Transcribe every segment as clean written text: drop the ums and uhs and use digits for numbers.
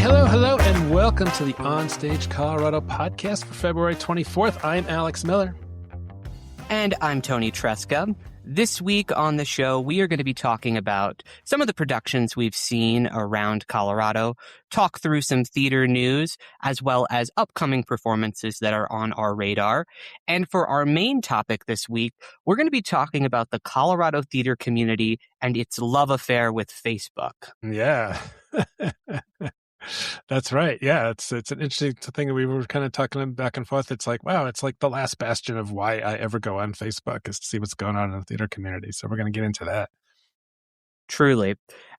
Hello, and welcome to the OnStage Colorado podcast for February 24th. I'm Alex Miller. And I'm Toni Tresca. This week on the show, we are going to be talking about some of the productions we've seen around Colorado, talk through some theater news, as well as upcoming performances that are on our radar. And for our main topic this week, we're going to be talking about the Colorado theater community and its love affair with Facebook. Yeah. That's right. Yeah, it's an interesting thing that we were kind of talking back and forth. It's like, wow, it's like the last bastion of why I ever go on Facebook is to see what's going on in the theater community. So we're going to get into that. Truly.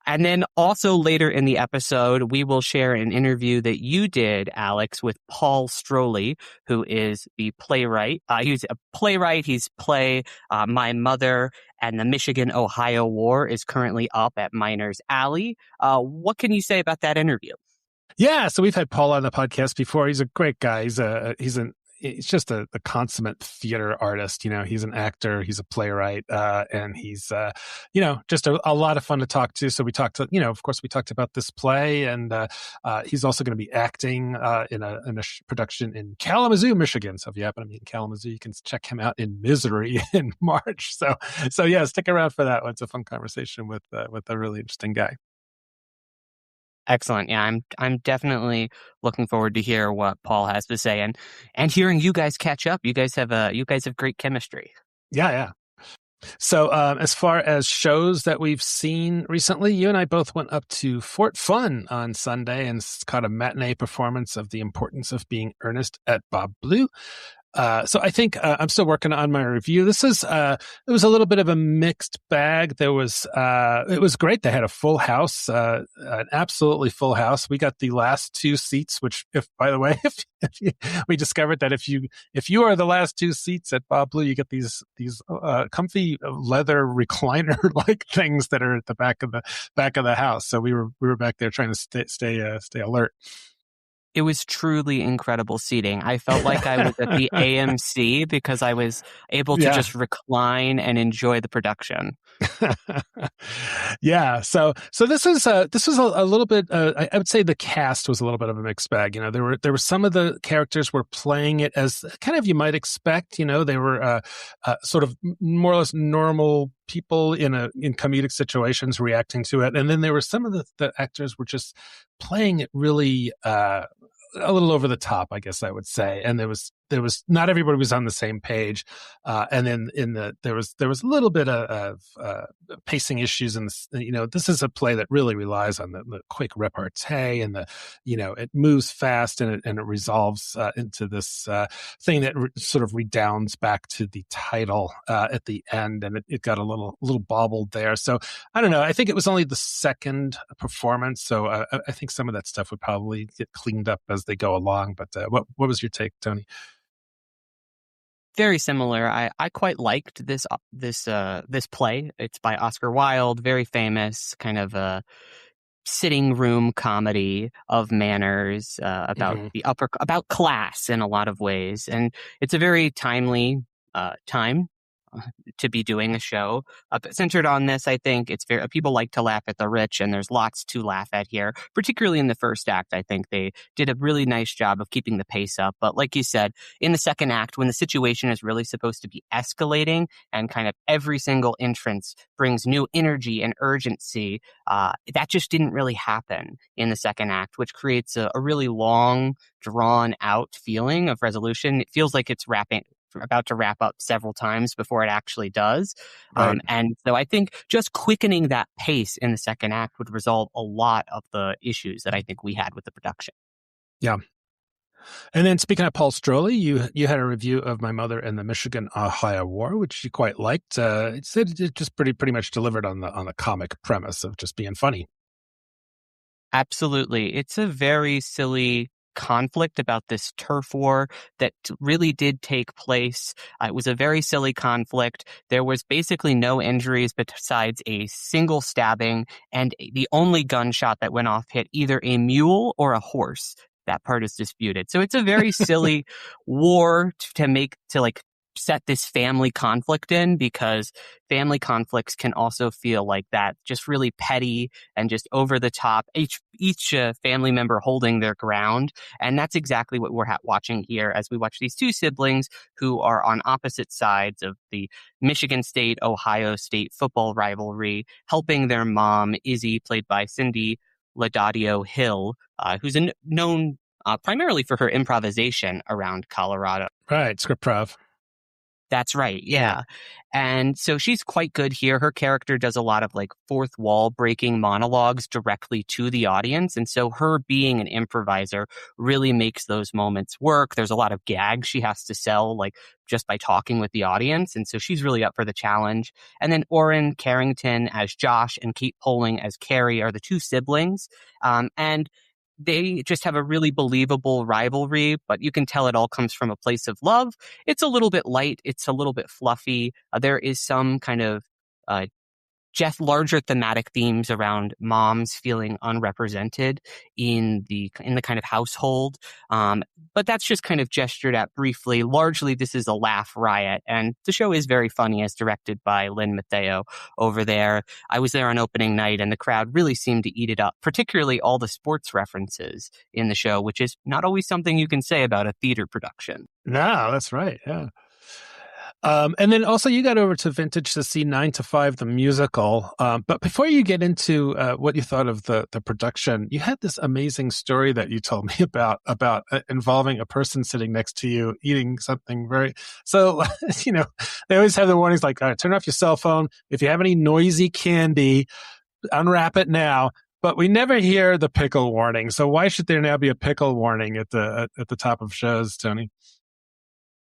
And then also later in the episode, we will share an interview that you did, Alex, with Paul Stroili, who is the playwright. He's a playwright. He's My Mother and the Michigan-Ohio War is currently up at Miners Alley. What can you say about that interview? Yeah, so we've had Paul on the podcast before. He's a great guy. He's just a consummate theater artist. You know, he's an actor, he's a playwright, and he's, just a lot of fun to talk to. So we talked of course, we talked about this play, and he's also going to be acting in a production in Kalamazoo, Michigan. So if you happen to be in Kalamazoo, you can check him out in Misery in March. So yeah, stick around for that one. It's a fun conversation with a really interesting guy. Excellent. Yeah, I'm definitely looking forward to hear what Paul has to say and hearing you guys catch up. You guys have great chemistry. Yeah. So as far as shows that we've seen recently, you and I both went up to Fort Fun on Sunday and caught a matinee performance of The Importance of Being Earnest at Bob Blue. So I think I'm still working on my review. This is it was a little bit of a mixed bag. It was great. They had a full house, an absolutely full house. We got the last two seats, which, by the way, we discovered that if you are the last two seats at Bob Blue, you get these comfy leather recliner like things that are at the back of the house. So we were back there trying to stay alert. It was truly incredible seating. I felt like I was at the AMC because I was able to just recline and enjoy the production. Yeah. So this was a little bit. I would say the cast was a little bit of a mixed bag. You know, there were some of the characters were playing it as kind of you might expect. You know, they were sort of more or less normal people in comedic situations reacting to it, and then there were some of the actors were just playing it really a little over the top, I guess I would say. And there was not everybody was on the same page. And then there was a little bit of pacing issues. And this is a play that really relies on the quick repartee and it moves fast and it resolves into this thing that sort of redounds back to the title at the end. And it got a little bobbled there. So I don't know. I think it was only the second performance. So I think some of that stuff would probably get cleaned up as they go along. But what was your take, Toni? Very similar. I quite liked this play. It's by Oscar Wilde, very famous, kind of a sitting room comedy of manners about about class in a lot of ways, and it's a very timely time to be doing a show centered on this. I think it's very people like to laugh at the rich, and there's lots to laugh at here, particularly in the first act. I think they did a really nice job of keeping the pace up. But like you said, in the second act, when the situation is really supposed to be escalating and kind of every single entrance brings new energy and urgency, that just didn't really happen in the second act, which creates a really long, drawn out feeling of resolution. It feels like it's about to wrap up several times before it actually does. Right. And so I think just quickening that pace in the second act would resolve a lot of the issues that I think we had with the production. Yeah. And then speaking of Paul Stroili, you had a review of My Mother and the Michigan-Ohio War, which you quite liked. It said it just pretty much delivered on the comic premise of just being funny. Absolutely. It's a very silly conflict about this turf war that really did take place. It was a very silly conflict. There was basically no injuries besides a single stabbing, and the only gunshot that went off hit either a mule or a horse. That part is disputed. So it's a very silly war to set this family conflict in, because family conflicts can also feel like that, just really petty and just over the top, each family member holding their ground. And that's exactly what we're watching here as we watch these two siblings who are on opposite sides of the Michigan State, Ohio State football rivalry, helping their mom, Izzy, played by Cindy Laudadio Hill, who's known primarily for her improvisation around Colorado. Right, script prov. That's right. Yeah. And so she's quite good here. Her character does a lot of like fourth wall breaking monologues directly to the audience. And so her being an improviser really makes those moments work. There's a lot of gags she has to sell, like just by talking with the audience. And so she's really up for the challenge. And then Orrin Carrington as Josh and Kate Poling as Carrie are the two siblings. And they just have a really believable rivalry, but you can tell it all comes from a place of love. It's a little bit light. It's a little bit fluffy. There is some kind of just larger thematic themes around moms feeling unrepresented in the kind of household. But that's just kind of gestured at briefly. Largely, this is a laugh riot, and the show is very funny, as directed by Lynn Matteo over there. I was there on opening night, and the crowd really seemed to eat it up, particularly all the sports references in the show, which is not always something you can say about a theater production. No, that's right. Yeah. And then also you got over to Vintage to see 9 to 5, the musical. But before you get into what you thought of the production, you had this amazing story that you told me about involving a person sitting next to you eating something very... So, they always have the warnings like, all right, turn off your cell phone. If you have any noisy candy, unwrap it now. But we never hear the pickle warning. So why should there now be a pickle warning at the top of shows, Toni?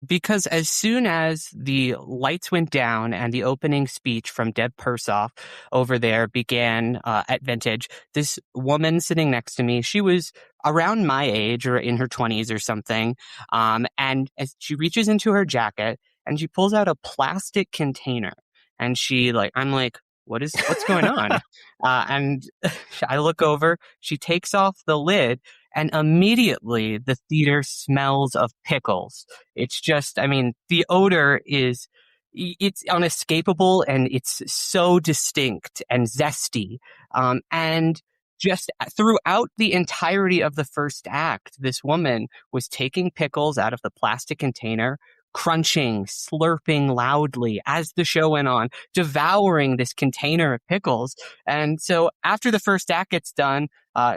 Because as soon as the lights went down and the opening speech from Deb Persoff over there began at Vintage, this woman sitting next to me, she was around my age or in her 20s or something. And as she reaches into her jacket and she pulls out a plastic container, and I'm like, what's going on? And I look over, she takes off the lid, and immediately the theater smells of pickles. It's just, the odor it's unescapable, and it's so distinct and zesty. And just throughout the entirety of the first act, this woman was taking pickles out of the plastic container, crunching, slurping loudly as the show went on, devouring this container of pickles. And so after the first act gets done,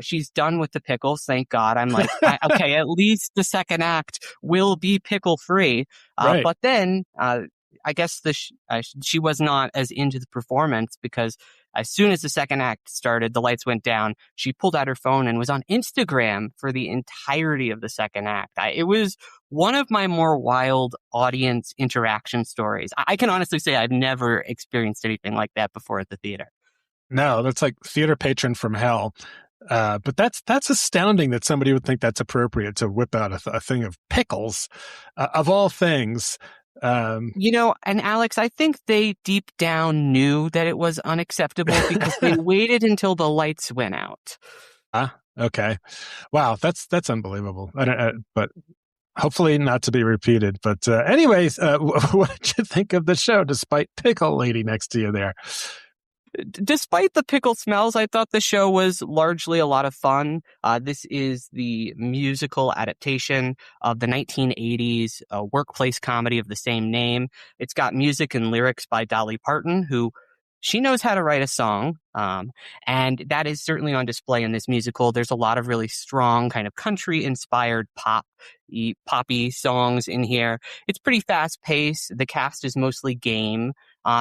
she's done with the pickles, thank God. I'm like, okay, at least the second act will be pickle free. Right. But then I guess she was not as into the performance, because as soon as the second act started, the lights went down, she pulled out her phone and was on Instagram for the entirety of the second act. It was one of my more wild audience interaction stories. I can honestly say I've never experienced anything like that before at the theater. No, that's like theater patron from hell. But that's astounding that somebody would think that's appropriate to whip out a thing of pickles, of all things. And Alex, I think they deep down knew that it was unacceptable because they waited until the lights went out. Okay. Wow, that's unbelievable. But hopefully not to be repeated. But anyways, what did you think of the show, despite Pickle Lady next to you there? Despite the pickle smells, I thought the show was largely a lot of fun. This is the musical adaptation of the 1980s workplace comedy of the same name. It's got music and lyrics by Dolly Parton, who she knows how to write a song, and that is certainly on display in this musical. There's a lot of really strong kind of country-inspired poppy songs in here. It's pretty fast-paced. The cast is mostly game.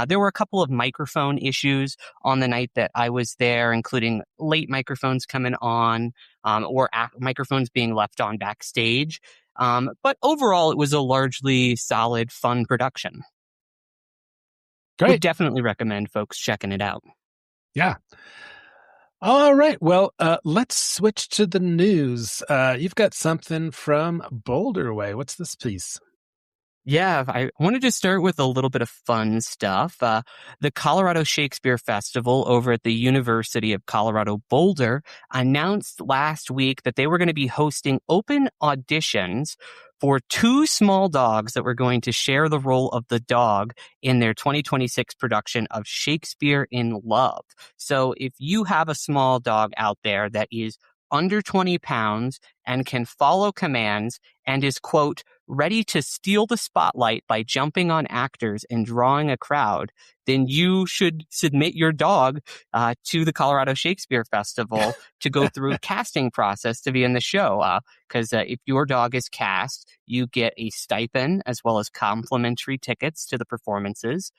There were a couple of microphone issues on the night that I was there, including late microphones coming on or microphones being left on backstage. But overall, it was a largely solid, fun production. Great. Would definitely recommend folks checking it out. Yeah. All right. Well, let's switch to the news. You've got something from Boulder Way. What's this piece? Yeah, I wanted to start with a little bit of fun stuff. The Colorado Shakespeare Festival over at the University of Colorado Boulder announced last week that they were going to be hosting open auditions for two small dogs that were going to share the role of the dog in their 2026 production of Shakespeare in Love. So if you have a small dog out there that is under 20 pounds and can follow commands and is, quote, ready to steal the spotlight by jumping on actors and drawing a crowd, then you should submit your dog to the Colorado Shakespeare Festival to go through a casting process to be in the show. Because if your dog is cast, you get a stipend as well as complimentary tickets to the performances.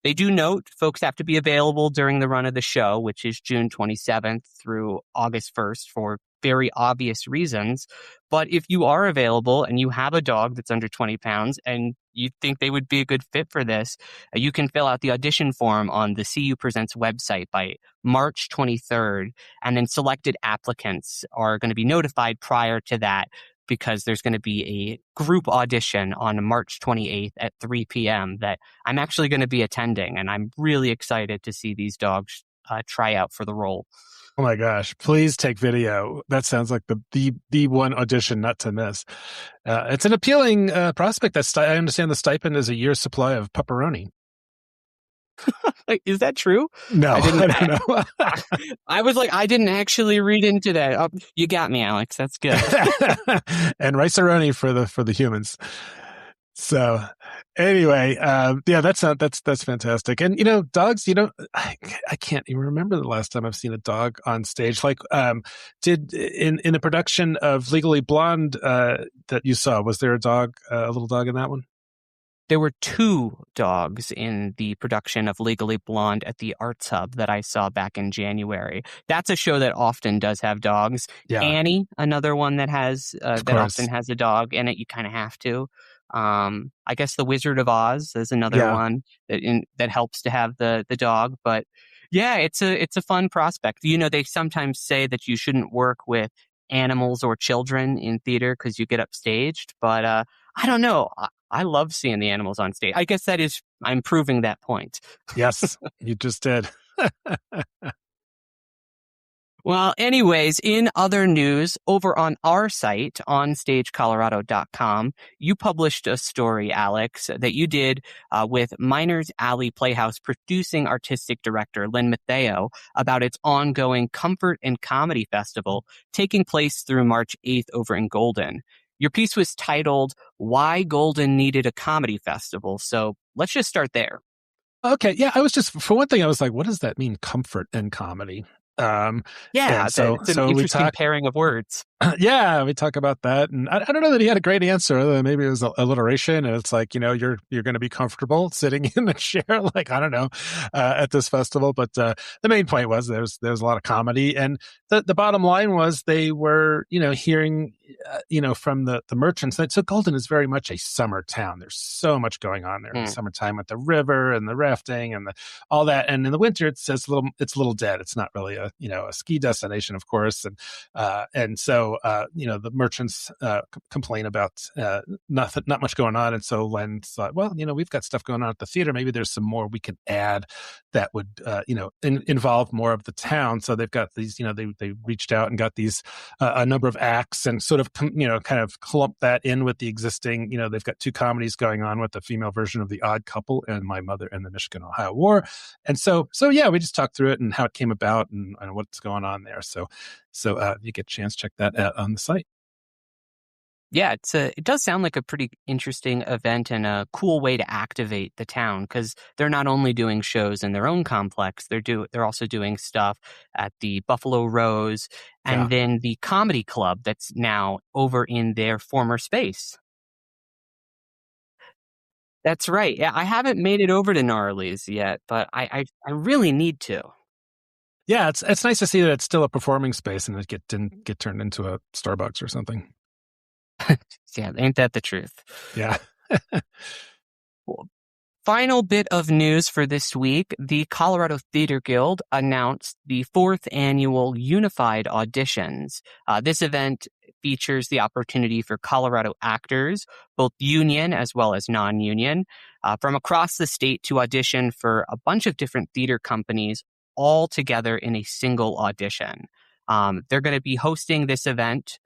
They do note folks have to be available during the run of the show, which is June 27th through August 1st for very obvious reasons. But if you are available and you have a dog that's under 20 pounds and you think they would be a good fit for this, you can fill out the audition form on the CU Presents website by March 23rd. And then selected applicants are going to be notified prior to that, because there's going to be a group audition on March 28th at 3 p.m. that I'm actually going to be attending, and I'm really excited to see these dogs try out for the role. Oh my gosh, please take video. That sounds like the one audition not to miss. It's an appealing prospect. I understand the stipend is a year's supply of pepperoni. Is that true? No, I don't know. I was like, I didn't actually read into that. Oh, you got me, Alex. That's good. And rice-a-roni for the humans. So anyway, yeah, that's fantastic. And dogs, I can't even remember the last time I've seen a dog on stage. Like, did in the production of Legally Blonde that you saw, was there a little dog in that one? There were two dogs in the production of Legally Blonde at the Arts Hub that I saw back in January. That's a show that often does have dogs. Yeah. Annie, another one that has often has a dog in it. You kind of have to. I guess The Wizard of Oz is another one that helps to have the dog. But yeah, it's a fun prospect. They sometimes say that you shouldn't work with animals or children in theater because you get upstaged, but I don't know. I love seeing the animals on stage. I guess I'm proving that point. Yes, you just did. Well, anyways, in other news, over on our site, OnStageColorado.com, you published a story, Alex, that you did with Miners Alley Playhouse producing artistic director Lynn Matteo about its ongoing Comfort and Comedy Festival taking place through March 8th over in Golden. Your piece was titled, Why Golden Needed a Comedy Festival. So let's just start there. Okay. Yeah. For one thing, I was like, what does that mean? Comfort and comedy. It's an interesting pairing of words. Yeah, we talk about that, and I don't know that he had a great answer. Maybe it was alliteration, and it's like, you're going to be comfortable sitting in the chair, like, I don't know, at this festival. But the main point was there's a lot of comedy, and the bottom line was they were hearing from the merchants that so Golden is very much a summer town. There's so much going on there in the summertime with the river and the rafting and all that, and in the winter it's a little dead. It's not really a ski destination, of course, and so the merchants complain about not much going on, and so Len thought, well, we've got stuff going on at the theater. Maybe there's some more we can add that would involve more of the town. So they've got these, they reached out and got these a number of acts and sort of kind of clump that in with the existing. They've got two comedies going on with the female version of The Odd Couple and My Mother and the Michigan-Ohio War, and so yeah, we just talked through it and how it came about and what's going on there. So if you get a chance, check that out on the site. Yeah, it does sound like a pretty interesting event and a cool way to activate the town, because they're not only doing shows in their own complex, they're also doing stuff at the Buffalo Rose and then the comedy club that's now over in their former space. That's right. Yeah, I haven't made it over to Gnarly's yet, but I really need to. Yeah, it's nice to see that it's still a performing space and it didn't get turned into a Starbucks or something. Yeah, ain't that the truth? Yeah. Final bit of news for this week. The Colorado Theater Guild announced the 4th annual Unified Auditions. This event features the opportunity for Colorado actors, both union as well as non-union, from across the state to audition for a bunch of different theater companies all together in a single audition. They're going to be hosting this event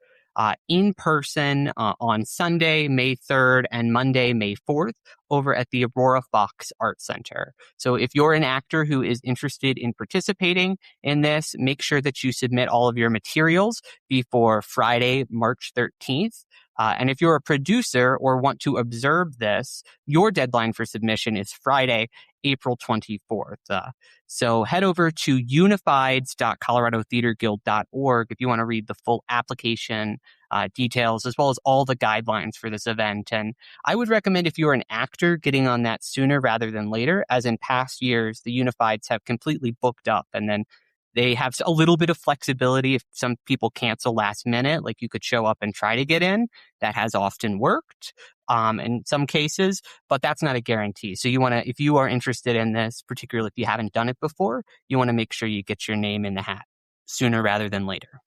in person on Sunday, May 3rd and Monday, May 4th over at the Aurora Fox Art Center. So if you're an actor who is interested in participating in this, make sure that you submit all of your materials before Friday, March 13th. And if you're a producer or want to observe this, your deadline for submission is Friday, April 24th. So head over to unifieds.coloradotheaterguild.org if you want to read the full application details, as well as all the guidelines for this event. And I would recommend, if you're an actor, getting on that sooner rather than later, as in past years, the Unifieds have completely booked up, and then they have a little bit of flexibility if some people cancel last minute, like you could show up and try to get in. That has often worked in some cases, but that's not a guarantee. So you want to, if you are interested in this, particularly if you haven't done it before, you want to make sure you get your name in the hat sooner rather than later.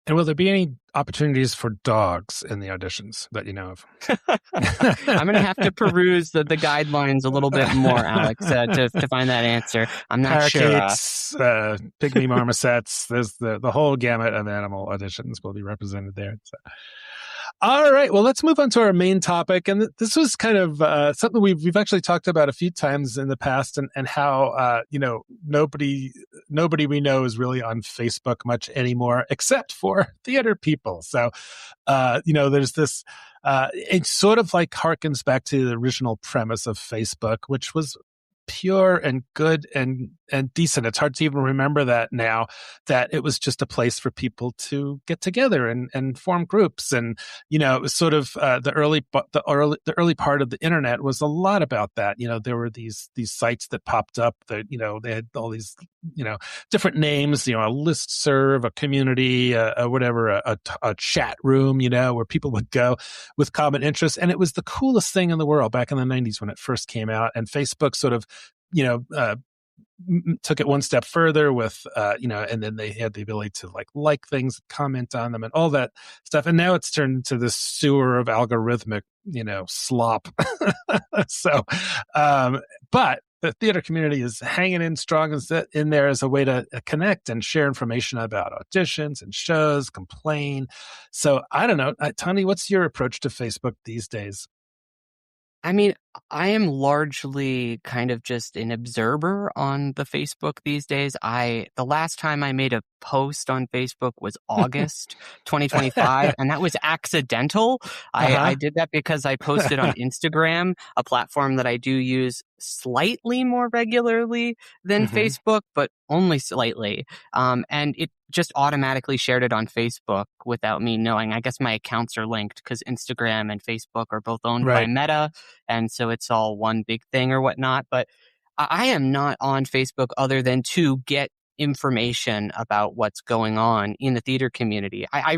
And will there be any opportunities for dogs in the auditions that you know of? I'm going to have to peruse the guidelines a little bit more, Alex, to find that answer. I'm not Parakeets, sure. Pygmy marmosets, there's the whole gamut of animal auditions will be represented there. So. All right, well, let's move on to our main topic. And this was kind of something we've actually talked about a few times in the past, and how, nobody we know is really on Facebook much anymore, except for theater people. So, there's this, it sort of like harkens back to the original premise of Facebook, which was pure and good and decent. It's hard to even remember that now, that it was just a place for people to get together and form groups. And it was sort of the early part of the internet was a lot about that. There were these sites that popped up that they had all these different names. A listserv, a community, a chat room. Where people would go with common interests, and it was the coolest thing in the world back in the 90s when it first came out. And Facebook sort of took it one step further with, and then they had the ability to like things, comment on them, and all that stuff. And now it's turned into this sewer of algorithmic, slop. So, but the theater community is hanging in strong in there as a way to connect and share information about auditions and shows, complain. So I don't know, Toni, what's your approach to Facebook these days? I mean, I am largely kind of just an observer on the Facebook these days. The last time I made a post on Facebook was August 2025, and that was accidental. I did that because I posted on Instagram, a platform that I do use slightly more regularly than Facebook, but only slightly. And it just automatically shared it on Facebook without me knowing. I guess my accounts are linked because Instagram and Facebook are both owned by Meta. And so it's all one big thing or whatnot. But I am not on Facebook other than to get information about what's going on in the theater community. I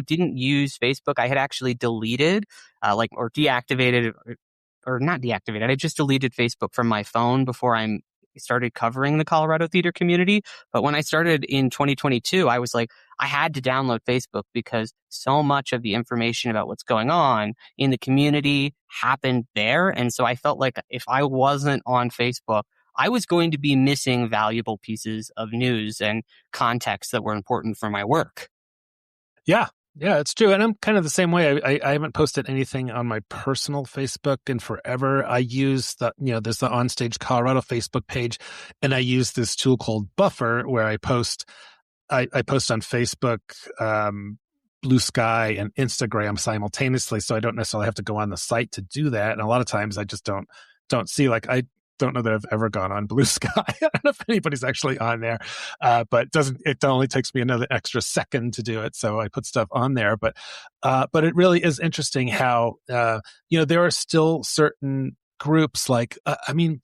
didn't use Facebook. I had actually deleted, or deactivated, or not deactivated. I just deleted Facebook from my phone before I started covering the Colorado theater community. But when I started in 2022, I was like, I had to download Facebook because so much of the information about what's going on in the community happened there. And so I felt like if I wasn't on Facebook, I was going to be missing valuable pieces of news and context that were important for my work. Yeah, it's true. And I'm kind of the same way. I haven't posted anything on my personal Facebook in forever. I use there's the OnStage Colorado Facebook page, and I use this tool called Buffer where I post on Facebook, Blue Sky, and Instagram simultaneously. So I don't necessarily have to go on the site to do that. And a lot of times I just don't see, I don't know that I've ever gone on Blue Sky. I don't know if anybody's actually on there, but it only takes me another extra second to do it. So I put stuff on there, but it really is interesting how, there are still certain groups I'm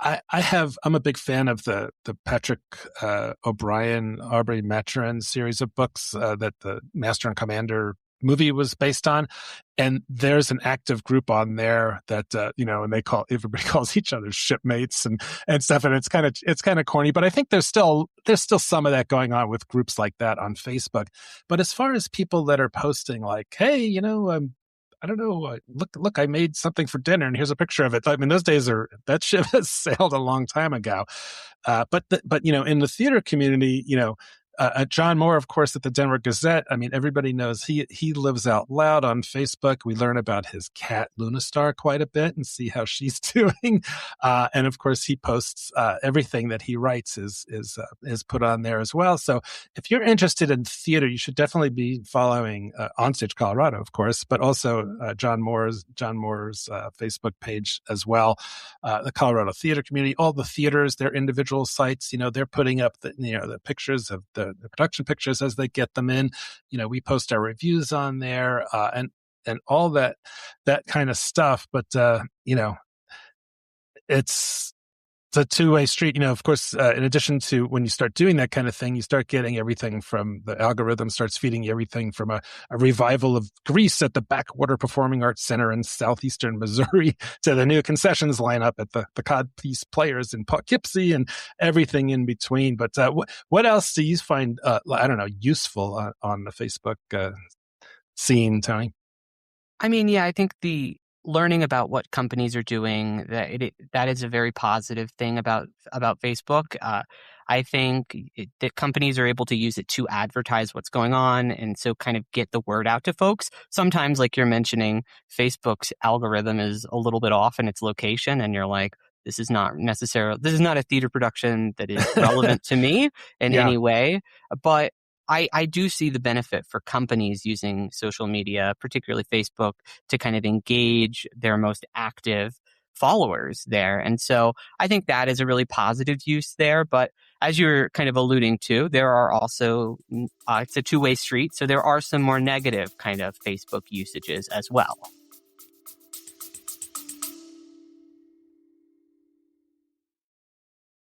a big fan of the Patrick O'Brien, Aubrey Maturin series of books that the Master and Commander movie was based on. And there's an active group on there that, and everybody calls each other shipmates and stuff. And it's kind of corny, but I think there's still some of that going on with groups like that on Facebook. But as far as people that are posting hey, I don't know, look, I made something for dinner and here's a picture of it. I mean, those days that ship has sailed a long time ago. But in the theater community, John Moore, of course, at the Denver Gazette. I mean, everybody knows he lives out loud on Facebook. We learn about his cat Luna Star quite a bit and see how she's doing. And of course, he posts everything that he writes is put on there as well. So if you're interested in theater, you should definitely be following OnStage Colorado, of course, but also John Moore's Facebook page as well. The Colorado theater community, all the theaters, their individual sites, they're putting up the pictures of the production pictures as they get them in. We post our reviews on there and all that kind of stuff. But it's a two-way street. Of course, in addition to when you start doing that kind of thing, you start getting everything from the algorithm starts feeding you everything from a revival of Grease at the Backwater Performing Arts Center in southeastern Missouri to the new concessions lineup at the Codpiece Players in Poughkeepsie and everything in between. But what else do you find, useful on the Facebook scene, Toni? I mean, yeah, I think the learning about what companies are doing, that is a very positive thing about Facebook. I think that companies are able to use it to advertise what's going on and so kind of get the word out to folks. Sometimes, like you're mentioning, Facebook's algorithm is a little bit off in its location and you're like, this is not a theater production that is relevant to me in any way. But I do see the benefit for companies using social media, particularly Facebook, to kind of engage their most active followers there. And so I think that is a really positive use there. But as you're kind of alluding to, there are also, it's a two-way street. So there are some more negative kind of Facebook usages as well.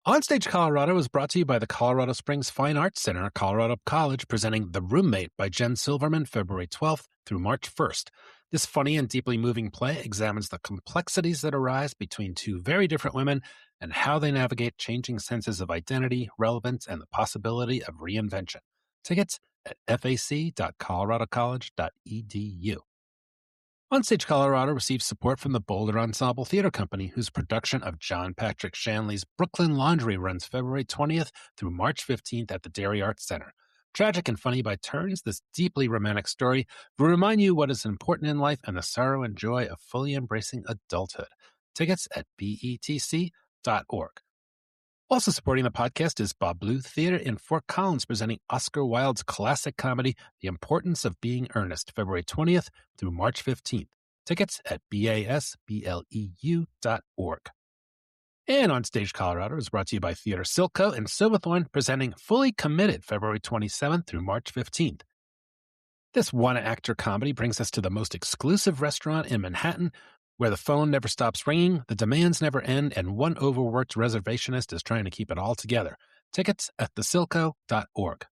OnStage Colorado is brought to you by the Colorado Springs Fine Arts Center at Colorado College, presenting The Roommate by Jen Silverman, February 12th through March 1st. This funny and deeply moving play examines the complexities that arise between two very different women and how they navigate changing senses of identity, relevance, and the possibility of reinvention. Tickets at fac.coloradocollege.edu. OnStage Colorado receives support from the Boulder Ensemble Theater Company, whose production of John Patrick Shanley's Brooklyn Laundry runs February 20th through March 15th at the Dairy Arts Center. Tragic and funny by turns, this deeply romantic story will remind you what is important in life and the sorrow and joy of fully embracing adulthood. Tickets at betc.org. Also supporting the podcast is Bob Blue Theater in Fort Collins, presenting Oscar Wilde's classic comedy, The Importance of Being Earnest, February 20th through March 15th. Tickets at basbleu.org. And OnStage Colorado is brought to you by Theater Silco and Silverthorne, presenting Fully Committed, February 27th through March 15th. This one-actor comedy brings us to the most exclusive restaurant in Manhattan, where the phone never stops ringing, the demands never end, and one overworked reservationist is trying to keep it all together. Tickets at thesilco.org.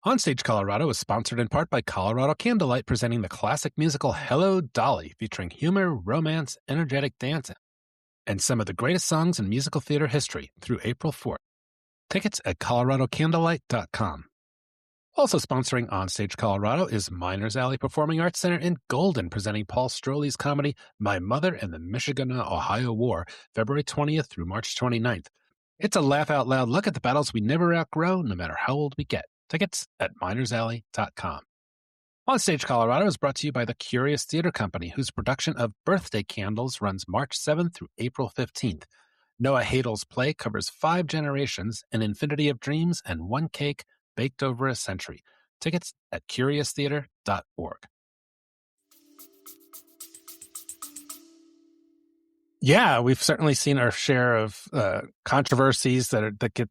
OnStage Colorado is sponsored in part by Colorado Candlelight, presenting the classic musical Hello, Dolly, featuring humor, romance, energetic dance, and some of the greatest songs in musical theater history through April 4th. Tickets at coloradocandlelight.com. Also sponsoring OnStage Colorado is Miners Alley Performing Arts Center in Golden, presenting Paul Stroili's comedy My Mother and the Michigan-Ohio War, February 20th through March 29th. It's a laugh-out-loud look at the battles we never outgrow, no matter how old we get. Tickets at minersalley.com. OnStage Colorado is brought to you by the Curious Theater Company, whose production of Birthday Candles runs March 7th through April 15th. Noah Hadel's play covers 5 generations, an infinity of dreams, and one cake baked over a century. Tickets at curioustheater.org. Yeah, we've certainly seen our share of controversies that get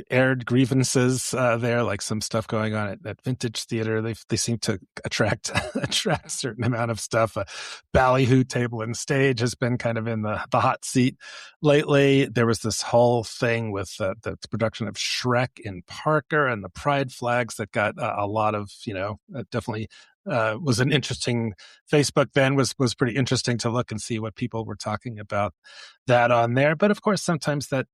aired grievances there, like some stuff going on at Vintage Theater. They seem to attract a certain amount of stuff. Ballyhoo Table and Stage has been kind of in the hot seat lately. There was this whole thing with the production of Shrek in Parker and the pride flags that got a lot of, definitely was an interesting. Facebook then was pretty interesting to look and see what people were talking about that on there. But of course, sometimes that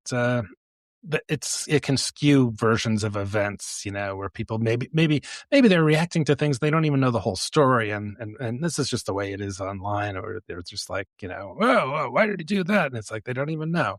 it can skew versions of events, where people maybe they're reacting to things they don't even know the whole story, and this is just the way it is online, or they're just like, whoa, why did he do that? And it's like they don't even know.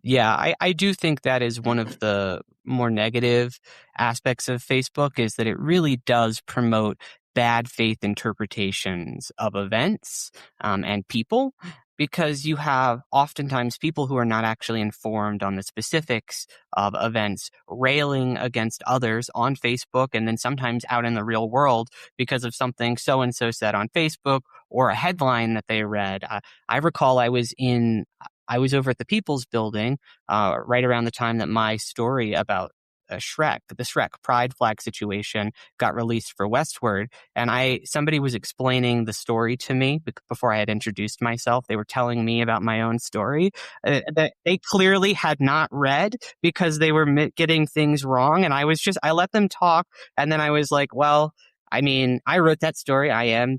Yeah, I do think that is one of the more negative aspects of Facebook is that it really does promote bad faith interpretations of events and people because you have oftentimes people who are not actually informed on the specifics of events railing against others on Facebook and then sometimes out in the real world because of something so and so said on Facebook or a headline that they read. I recall I was over at the People's Building right around the time that my story about the Shrek pride flag situation got released for Westward. And somebody was explaining the story to me before I had introduced myself. They were telling me about my own story that they clearly had not read because they were getting things wrong. And I let them talk. And then I was like, well, I mean, I wrote that story. I am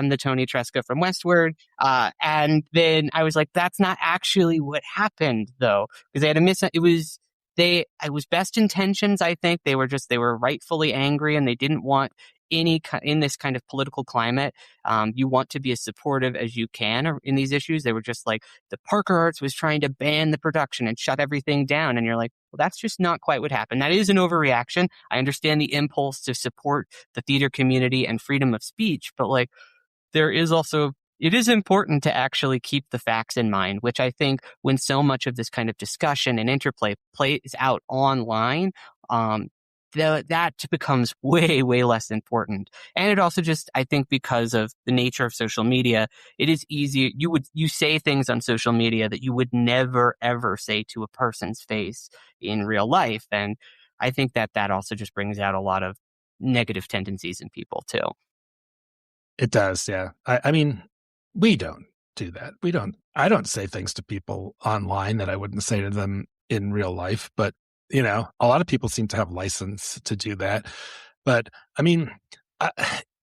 the Toni Tresca from Westward. And then I was like, that's not actually what happened though. Because it was best intentions. I think they were rightfully angry and they didn't want in this kind of political climate. You want to be as supportive as you can in these issues. They were just like the Parker Arts was trying to ban the production and shut everything down. And you're like, well, that's just not quite what happened. That is an overreaction. I understand the impulse to support the theater community and freedom of speech, but like, it is important to actually keep the facts in mind, which I think when so much of this kind of discussion and interplay plays out online, that becomes way, way less important. And it also just, I think because of the nature of social media, it is easy. You say things on social media that you would never, ever say to a person's face in real life. And I think that also just brings out a lot of negative tendencies in people too. It does, yeah. I mean, we don't do that. I don't say things to people online that I wouldn't say to them in real life, but a lot of people seem to have license to do that. But I mean,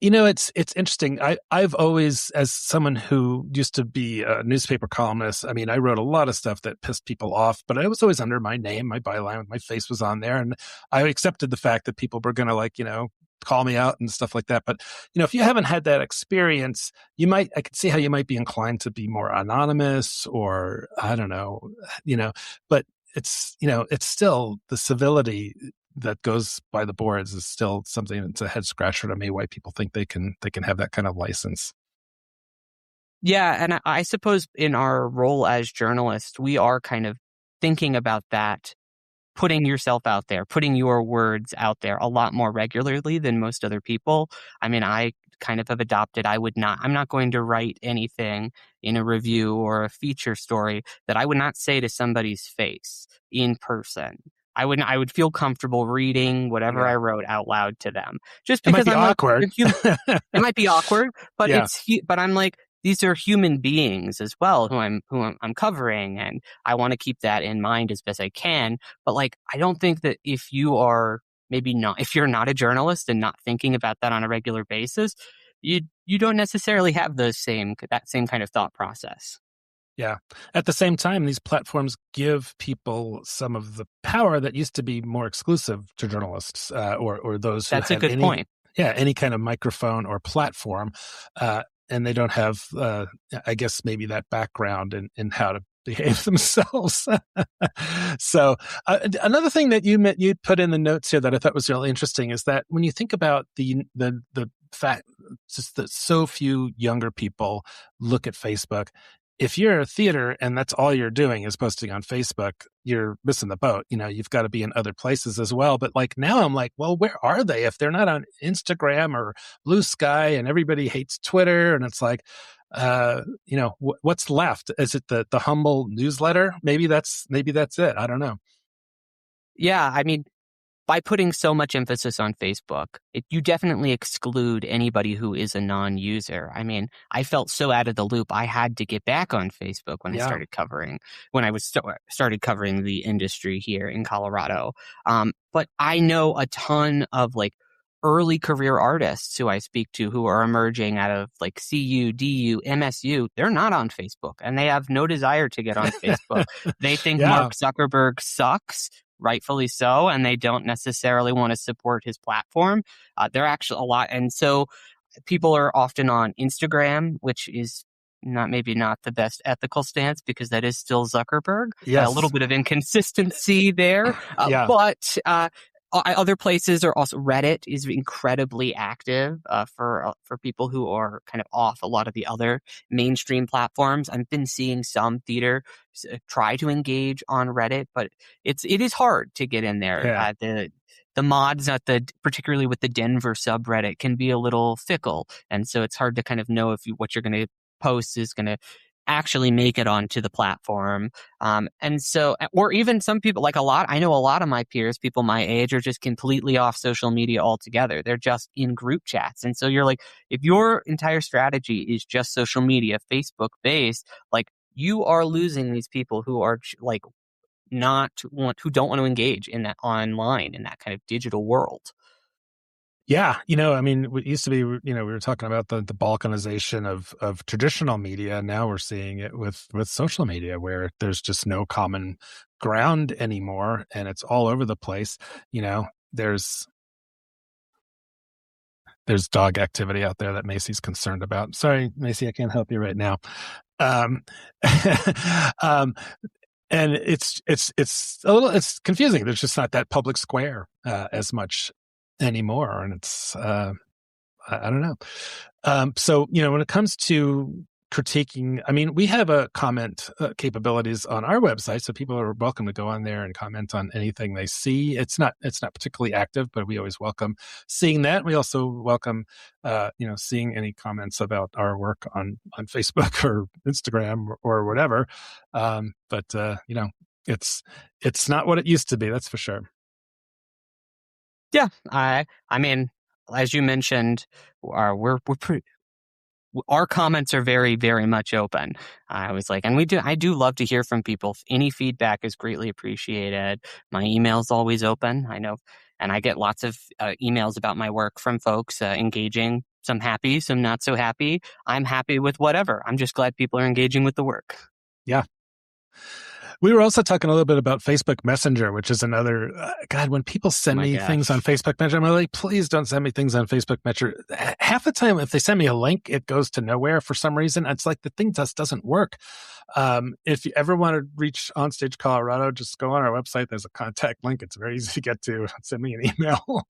it's interesting. I've always, as someone who used to be a newspaper columnist, I mean, I wrote a lot of stuff that pissed people off, but I was always under my name, my byline, my face was on there. And I accepted the fact that people were going to call me out and stuff like that. But, if you haven't had that experience, I could see how you might be inclined to be more anonymous or I don't know, but it's still the civility that goes by the boards is still something that's a head scratcher to me, why people think they can have that kind of license. Yeah. And I suppose in our role as journalists, we are kind of thinking about that, putting yourself out there, putting your words out there a lot more regularly than most other people. I mean, I kind of have adopted, I'm not going to write anything in a review or a feature story that I would not say to somebody's face in person. I would feel comfortable reading whatever I wrote out loud to them. Just because it might be awkward. It might be awkward, but yeah. but I'm like, these are human beings as well who I'm covering, and I want to keep that in mind as best I can. But like, I don't think that if you're not a journalist and not thinking about that on a regular basis, you don't necessarily have that same kind of thought process. Yeah. At the same time, these platforms give people some of the power that used to be more exclusive to journalists or those who That's a had good point. Yeah, any kind of microphone or platform. And they don't have, I guess, maybe that background in how to behave themselves. So another thing that you put in the notes here that I thought was really interesting is that when you think about the fact just that so few younger people look at Facebook, if you're a theater and that's all you're doing is posting on Facebook, you're missing the boat. You've got to be in other places as well. But like now I'm like, well, where are they? If they're not on Instagram or Blue Sky and everybody hates Twitter and it's like, what's left? Is it the humble newsletter? Maybe that's it. I don't know. Yeah. I mean, by putting so much emphasis on Facebook, you definitely exclude anybody who is a non-user. I mean, I felt so out of the loop. I had to get back on Facebook when I started covering the industry here in Colorado. But I know a ton of like early career artists who I speak to who are emerging out of like CU, DU, MSU. They're not on Facebook and they have no desire to get on Facebook. They think Mark Zuckerberg sucks. Rightfully so, and they don't necessarily want to support his platform. They're actually a lot, and so people are often on Instagram, which is maybe not the best ethical stance because that is still Zuckerberg. A little Yes. bit of inconsistency there, Yeah. but other places are also Reddit is incredibly active for people who are kind of off a lot of the other mainstream platforms. I've been seeing some theater try to engage on Reddit, but it is hard to get in there. Yeah. The mods at particularly with the Denver subreddit can be a little fickle, and so it's hard to kind of know if what you're going to post is going to actually make it onto the platform. And so, or even some people, I know a lot of my peers, people my age, are just completely off social media altogether. They're just in group chats. And so you're like, if your entire strategy is just social media, Facebook based, like you are losing these people who are like who don't want to engage in that online, in that kind of digital world. Yeah, I mean, it used to be, we were talking about the balkanization of traditional media. And now we're seeing it with social media, where there's just no common ground anymore, and it's all over the place. There's dog activity out there that Macy's concerned about. Sorry, Macy, I can't help you right now. Um, um, and it's it's confusing. There's just not that public square as much anymore, and it's I don't know. So when it comes to critiquing, I mean, we have a comment capabilities on our website, so people are welcome to go on there and comment on anything they see. It's not particularly active, but we always welcome seeing that. We also welcome seeing any comments about our work on Facebook or Instagram or whatever. But it's not what it used to be, that's for sure. Yeah, I mean, as you mentioned, we're pretty. Our comments are very, very much open. I was like, and I do love to hear from people. Any feedback is greatly appreciated. My email's always open. I know, and I get lots of emails about my work from folks engaging. Some happy, some not so happy. I'm happy with whatever. I'm just glad people are engaging with the work. Yeah. We were also talking a little bit about Facebook Messenger, which is another, God, when people send me things on Facebook Messenger, I'm like, please don't send me things on Facebook Messenger. Half the time, if they send me a link, it goes to nowhere for some reason. It's like the thing just doesn't work. If you ever want to reach OnStage Colorado, just go on our website. There's a contact link. It's very easy to get to. Send me an email.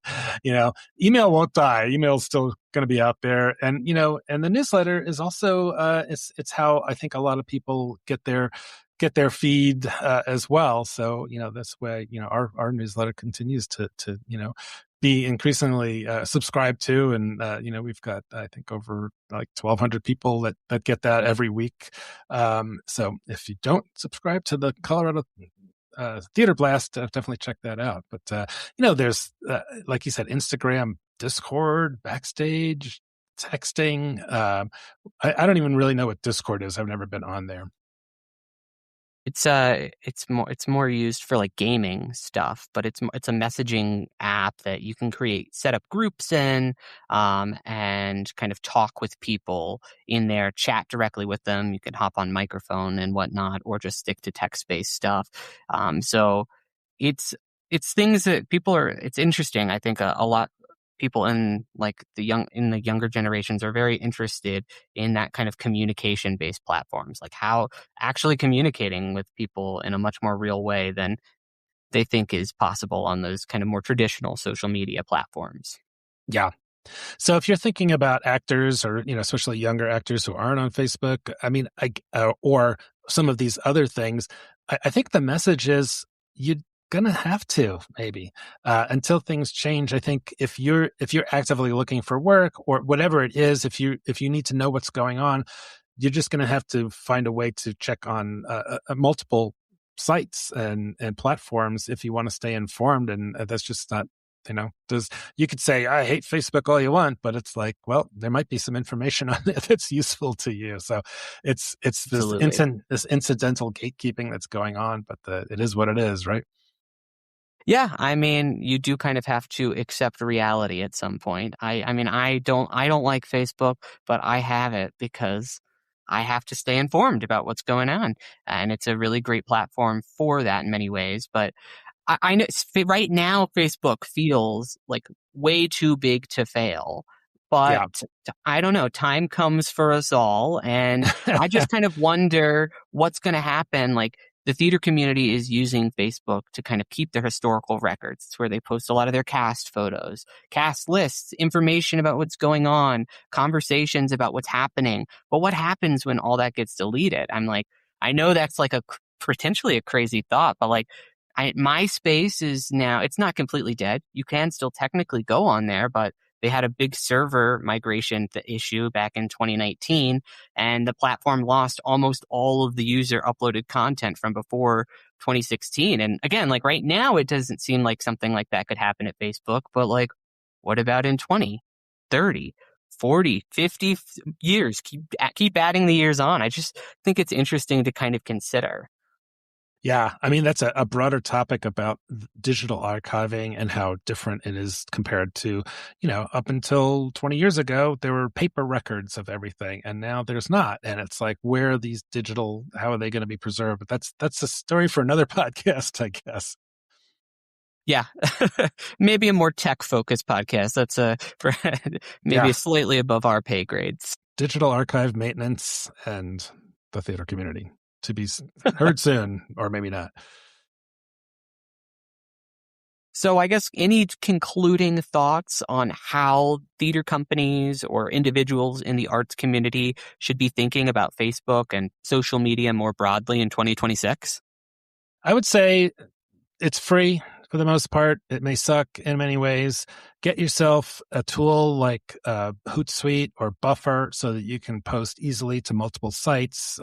Email won't die. Email is still going to be out there. And, and the newsletter is also, it's how I think a lot of people get their feed as well. So, this way, our newsletter continues to be increasingly subscribed to. And, we've got, I think, over like 1,200 people that get that every week. So if you don't subscribe to the Colorado Theater Blast, definitely check that out. But, there's, like you said, Instagram, Discord, Backstage, texting. I don't even really know what Discord is. I've never been on there. It's more used for like gaming stuff, but it's a messaging app that you can set up groups in, and kind of talk with people in there, chat directly with them. You can hop on microphone and whatnot, or just stick to text-based stuff. So it's things that it's interesting. I think a lot people in the younger generations are very interested in that kind of communication based platforms, like how actually communicating with people in a much more real way than they think is possible on those kind of more traditional social media platforms. Yeah. So if you're thinking about actors, or especially younger actors who aren't on Facebook, I mean, or some of these other things, I think the message is you're gonna have to, maybe until things change. I think if you're actively looking for work or whatever it is, if you need to know what's going on, you're just gonna have to find a way to check on multiple sites and platforms if you want to stay informed. And that's just not, you could say, I hate Facebook all you want, but it's like, well, there might be some information on it that's useful to you. So it's this incidental gatekeeping that's going on, but it is what it is, right? Yeah, I mean, you do kind of have to accept reality at some point. I mean, I don't like Facebook, but I have it because I have to stay informed about what's going on, and it's a really great platform for that in many ways. But I know right now Facebook feels like way too big to fail. But Yeah. I don't know, time comes for us all. And I just kind of wonder what's going to happen. Like, the theater community is using Facebook to kind of keep their historical records. It's where they post a lot of their cast photos, cast lists, information about what's going on, conversations about what's happening. But what happens when all that gets deleted? I'm like, I know that's like potentially a crazy thought, but like, MySpace is now, it's not completely dead. You can still technically go on there, but they had a big server migration issue back in 2019, and the platform lost almost all of the user uploaded content from before 2016. And again, like right now, it doesn't seem like something like that could happen at Facebook, but like, what about in 20, 30, 40, 50 years? Keep adding the years on. I just think it's interesting to kind of consider. Yeah, I mean, that's a broader topic about digital archiving and how different it is compared to, up until 20 years ago, there were paper records of everything, and now there's not. And it's like, where are these how are they going to be preserved? But that's a story for another podcast, I guess. Yeah, maybe a more tech-focused podcast. That's maybe Yeah, slightly above our pay grades. digital archive maintenance and the theater community to be heard soon, or maybe not. So I guess any concluding thoughts on how theater companies or individuals in the arts community should be thinking about Facebook and social media more broadly in 2026? I would say it's free for the most part. It may suck in many ways. Get yourself a tool like Hootsuite or Buffer so that you can post easily to multiple sites,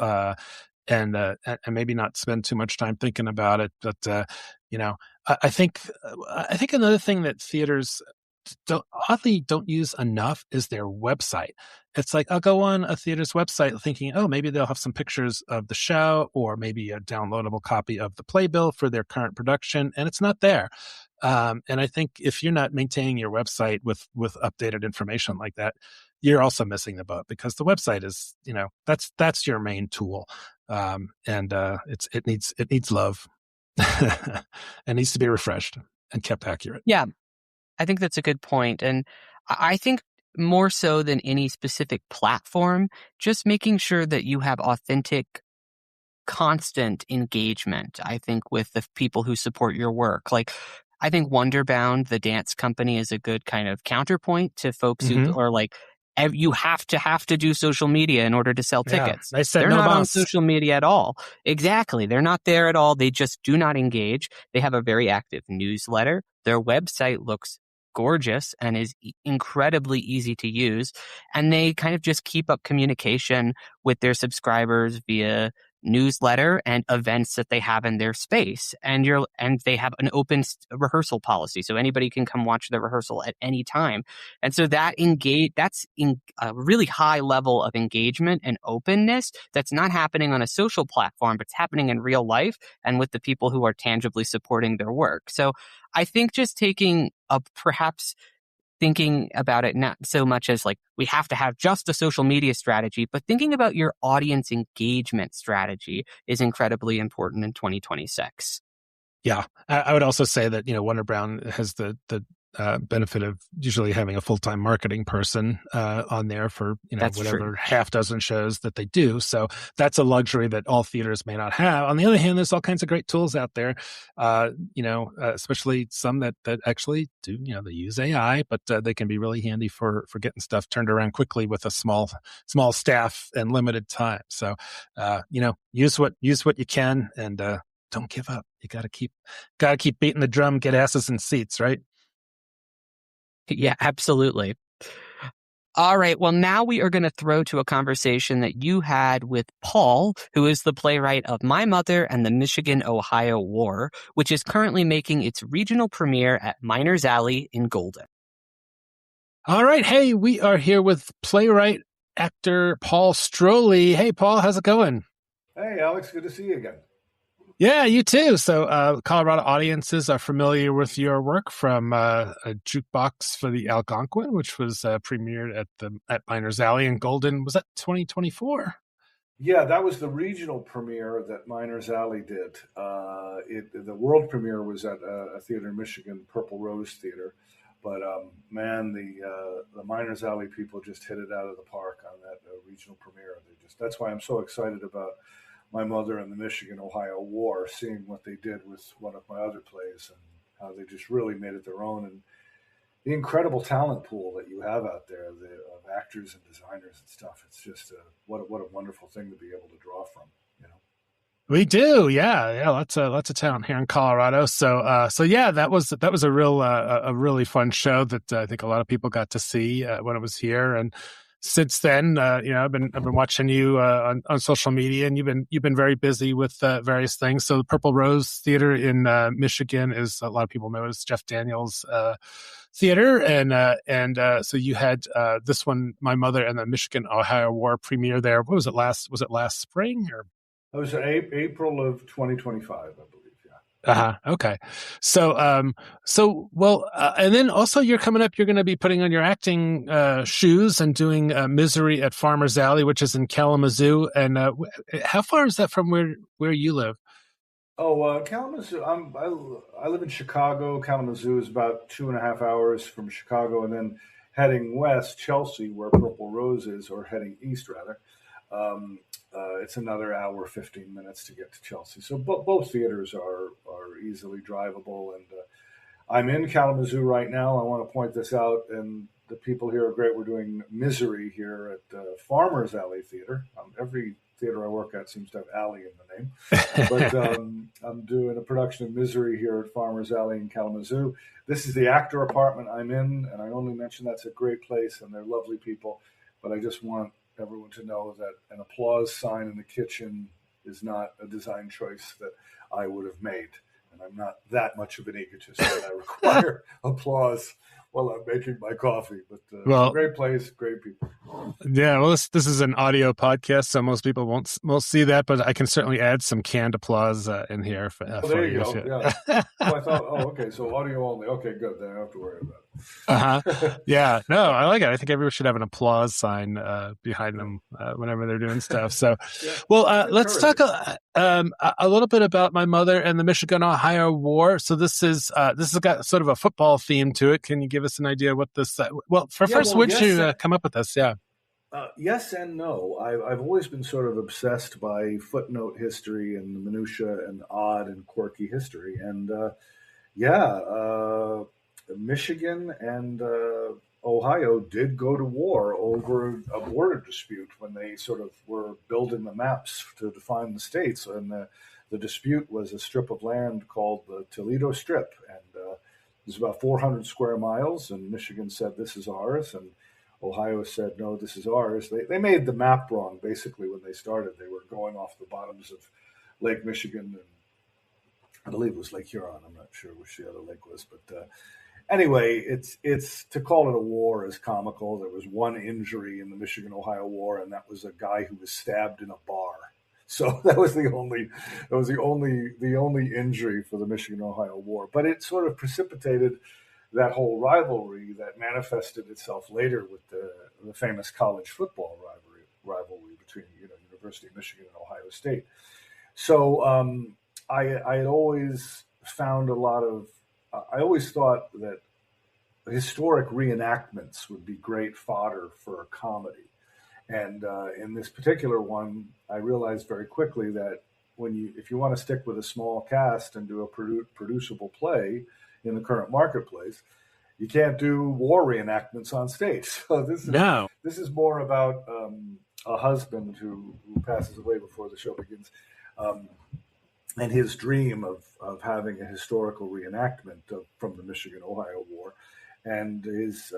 and maybe not spend too much time thinking about it. But I think another thing that theaters don't use enough is their website. It's like, I'll go on a theater's website thinking, oh, maybe they'll have some pictures of the show or maybe a downloadable copy of the playbill for their current production, and it's not there. And I think if you're not maintaining your website with updated information like that, you're also missing the boat, because the website is, that's your main tool. And it needs love. It needs to be refreshed and kept accurate. Yeah, I think that's a good point. And I think more so than any specific platform, just making sure that you have authentic, constant engagement, I think, with the people who support your work. Like, I think Wonderbound, the dance company, is a good kind of counterpoint to folks who Mm-hmm. are like, you have to do social media in order to sell Yeah, tickets. they said They're no not on boss. social media at all. Exactly. They're not there at all. They just do not engage. They have a very active newsletter. Their website looks gorgeous and is incredibly easy to use. And they kind of just keep up communication with their subscribers via newsletter and events that they have in their space. And they have an open rehearsal policy, so anybody can come watch the rehearsal at any time. And so that's in a really high level of engagement and openness that's not happening on a social platform, but it's happening in real life and with the people who are tangibly supporting their work. So I think just taking a perhaps thinking about it not so much as like we have to have just a social media strategy, but thinking about your audience engagement strategy is incredibly important in 2026. Yeah, I would also say that Wonder Brown has the benefit of usually having a full-time marketing person on there for That's true. whatever half dozen shows that they do. So that's a luxury that all theaters may not have. On the other hand, there's all kinds of great tools out there, especially some that actually do they use AI, but they can be really handy for getting stuff turned around quickly with a small staff and limited time. So use what you can, and don't give up. You got to keep beating the drum, get asses in seats, right? Yeah, absolutely. All right. Well, now we are going to throw to a conversation that you had with Paul, who is the playwright of My Mother and the Michigan-Ohio War, which is currently making its regional premiere at Miners Alley in Golden. All right. Hey, we are here with playwright, actor Paul Stroili. Hey, Paul, how's it going? Hey, Alex, good to see you again. Yeah, you too. So Colorado audiences are familiar with your work from A Jukebox for the Algonquin, which was premiered at Miners Alley in Golden. Was that 2024? Yeah, that was the regional premiere that Miners Alley did. The world premiere was at a theater in Michigan, Purple Rose Theater. But man, the Miners Alley people just hit it out of the park on that regional premiere. That's why I'm so excited about My Mother and the Michigan-Ohio War, seeing what they did with one of my other plays and how they just really made it their own, and the incredible talent pool that you have out there, of actors and designers and stuff. It's just what a wonderful thing to be able to draw from, you know. We do, yeah, lots of talent here in Colorado. So yeah, that was a really fun show that I think a lot of people got to see when it was here. And since then, I've been watching you on social media, and you've been very busy with various things. So the Purple Rose Theater in Michigan is, a lot of people know, is Jeff Daniels' theater, and so you had this one, My Mother and the Michigan-Ohio War premiere there. What was it last spring or? It was April of 2025, I believe. Yeah. Okay. So, and then also you're coming up. You're going to be putting on your acting shoes and doing Misery at Farmer's Alley, which is in Kalamazoo. And how far is that from where you live? Oh, Kalamazoo. I live in Chicago. Kalamazoo is about 2.5 hours from Chicago, and then heading west, Chelsea, where Purple Rose is, or heading east rather. It's another hour, 15 minutes to get to Chelsea. So both theaters are easily drivable. And I'm in Kalamazoo right now. I want to point this out, and the people here are great. We're doing Misery here at Farmer's Alley Theater. Every theater I work at seems to have alley in the name. But I'm doing a production of Misery here at Farmer's Alley in Kalamazoo. This is the actor apartment I'm in, and I only mention that's a great place, and they're lovely people. But I just want everyone to know that an applause sign in the kitchen is not a design choice that I would have made. And I'm not that much of an egotist that I require applause while I'm making my coffee. But it's a great place, great people. Yeah, well, this is an audio podcast, so most people won't see that, but I can certainly add some canned applause in here. There you go. Yeah. I thought, okay, so audio only. Okay, good. Then I don't have to worry about it. Yeah, no, I like it. I think everyone should have an applause sign behind them whenever they're doing stuff. So, yeah. Well, let's talk a little bit about My Mother and the Michigan-Ohio War. So this has got sort of a football theme to it. Can you give us an idea what this? When'd you come up with this? Yeah. Yes and no. I've always been sort of obsessed by footnote history and the minutia and odd and quirky history. And Michigan and Ohio did go to war over a border dispute when they sort of were building the maps to define the states. And the dispute was a strip of land called the Toledo Strip. And it was about 400 square miles. And Michigan said, this is ours. And Ohio said, no, this is ours. They made the map wrong, basically, when they started. They were going off the bottoms of Lake Michigan, and I believe it was Lake Huron. I'm not sure which the other lake was. But anyway, it's to call it a war is comical. There was one injury in the Michigan-Ohio War, and that was a guy who was stabbed in a bar. So that was the only injury for the Michigan-Ohio War. But it sort of precipitated that whole rivalry that manifested itself later with the famous college football rivalry between University of Michigan and Ohio State. So I had always found I always thought that historic reenactments would be great fodder for a comedy. And in this particular one, I realized very quickly that if you want to stick with a small cast and do a producible play in the current marketplace, you can't do war reenactments on stage. So this is more about a husband who passes away before the show begins, and his dream of having a historical reenactment from the Michigan-Ohio War, and his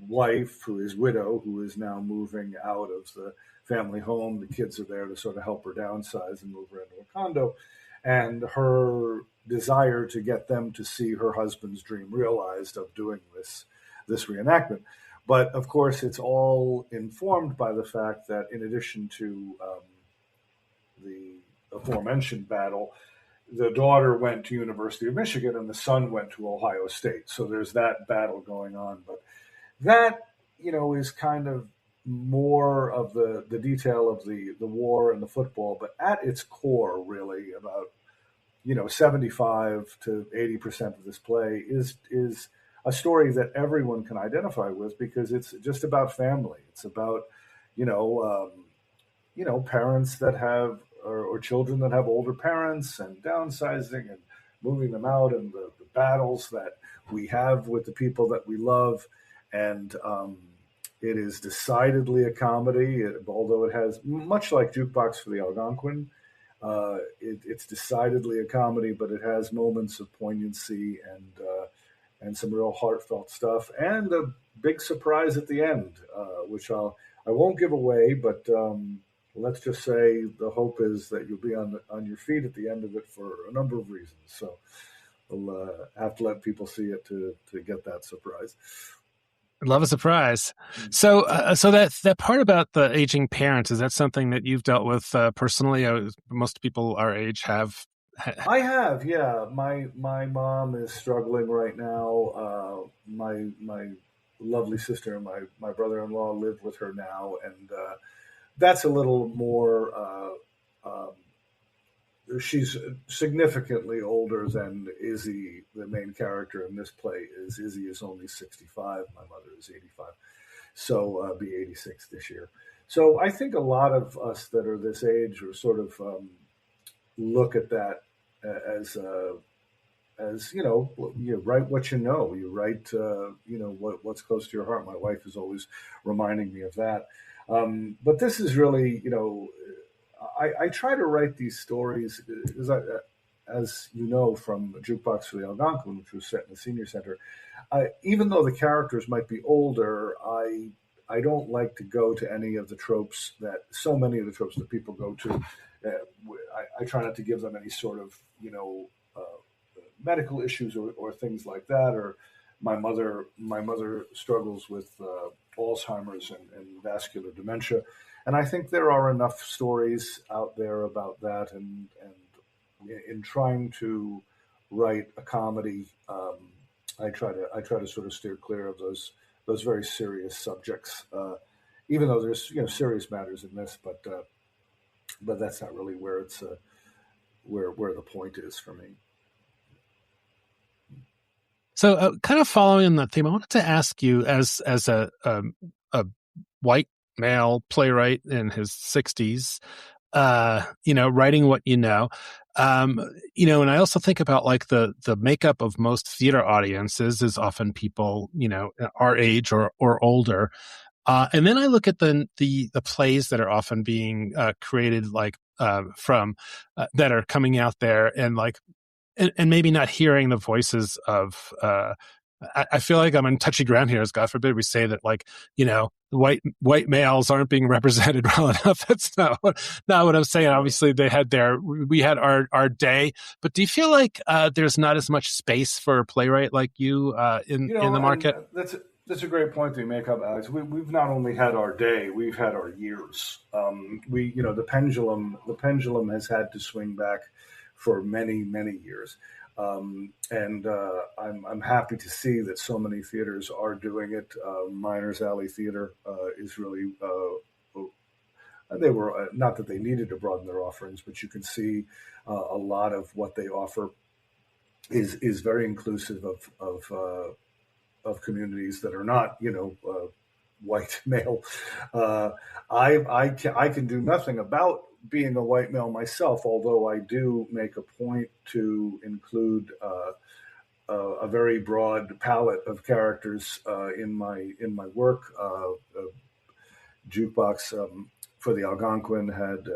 wife, who is widow, who is now moving out of the family home. The kids are there to sort of help her downsize and move her into a condo, and her desire to get them to see her husband's dream realized of doing this reenactment. But of course, it's all informed by the fact that in addition to the aforementioned battle, the daughter went to University of Michigan and the son went to Ohio State. So there's that battle going on. But that, is kind of more of the detail of the war and the football. But at its core, really, about 75 to 80% of this play is a story that everyone can identify with, because it's just about family. It's about, you know, parents that have, or children that have older parents, and downsizing and moving them out, and the battles that we have with the people that we love. And it is decidedly a comedy, although it has, much like Jukebox for the Algonquin, it's decidedly a comedy, but it has moments of poignancy and some real heartfelt stuff, and a big surprise at the end, which I won't give away, but let's just say the hope is that you'll be on your feet at the end of it for a number of reasons. So we'll have to let people see it to get that surprise. Love a surprise. So, so that part about the aging parents, is that something that you've dealt with personally? Most people our age have. I have, yeah. My mom is struggling right now. My lovely sister and my brother-in-law live with her now, and that's a little more. She's significantly older than Izzy, the main character in this play. Izzy is only 65. My mother is 85, so be 86 this year. So I think a lot of us that are this age are sort of look at that as you write what you know. You write what's close to your heart. My wife is always reminding me of that. But this is really, I try to write these stories, as you know, from Jukebox for the Algonquin, which was set in the senior center. Even though the characters might be older, I don't like to go to any of the tropes so many of the tropes that people go to. I try not to give them any sort of, medical issues or things like that. Or my mother struggles with Alzheimer's and vascular dementia. And I think there are enough stories out there about that. And in trying to write a comedy, I try to sort of steer clear of those very serious subjects, even though there's serious matters in this, but that's not really where it's where the point is for me. So, kind of following that theme, I wanted to ask you, as a white male playwright in his 60s, writing what you know, and I also think about like the makeup of most theater audiences is often people, our age or older. And then I look at the plays that are often being created, like from that are coming out there, and like, and maybe not hearing the voices of. I feel like I'm on touchy ground here, as God forbid we say that, like, white males aren't being represented well enough. That's not what I'm saying. Obviously, we had our day, but do you feel like there's not as much space for a playwright like you in the market? That's a great point that you make up, Alex. We've not only had our day, we've had our years. The pendulum has had to swing back for many, many years. And I'm happy to see that so many theaters are doing it. Miners Alley Theater is really, they were, not that they needed to broaden their offerings, but you can see a lot of what they offer is very inclusive of communities that are not, white male. I can do nothing about being a white male myself, although I do make a point to include a very broad palette of characters in my work. Jukebox for the Algonquin had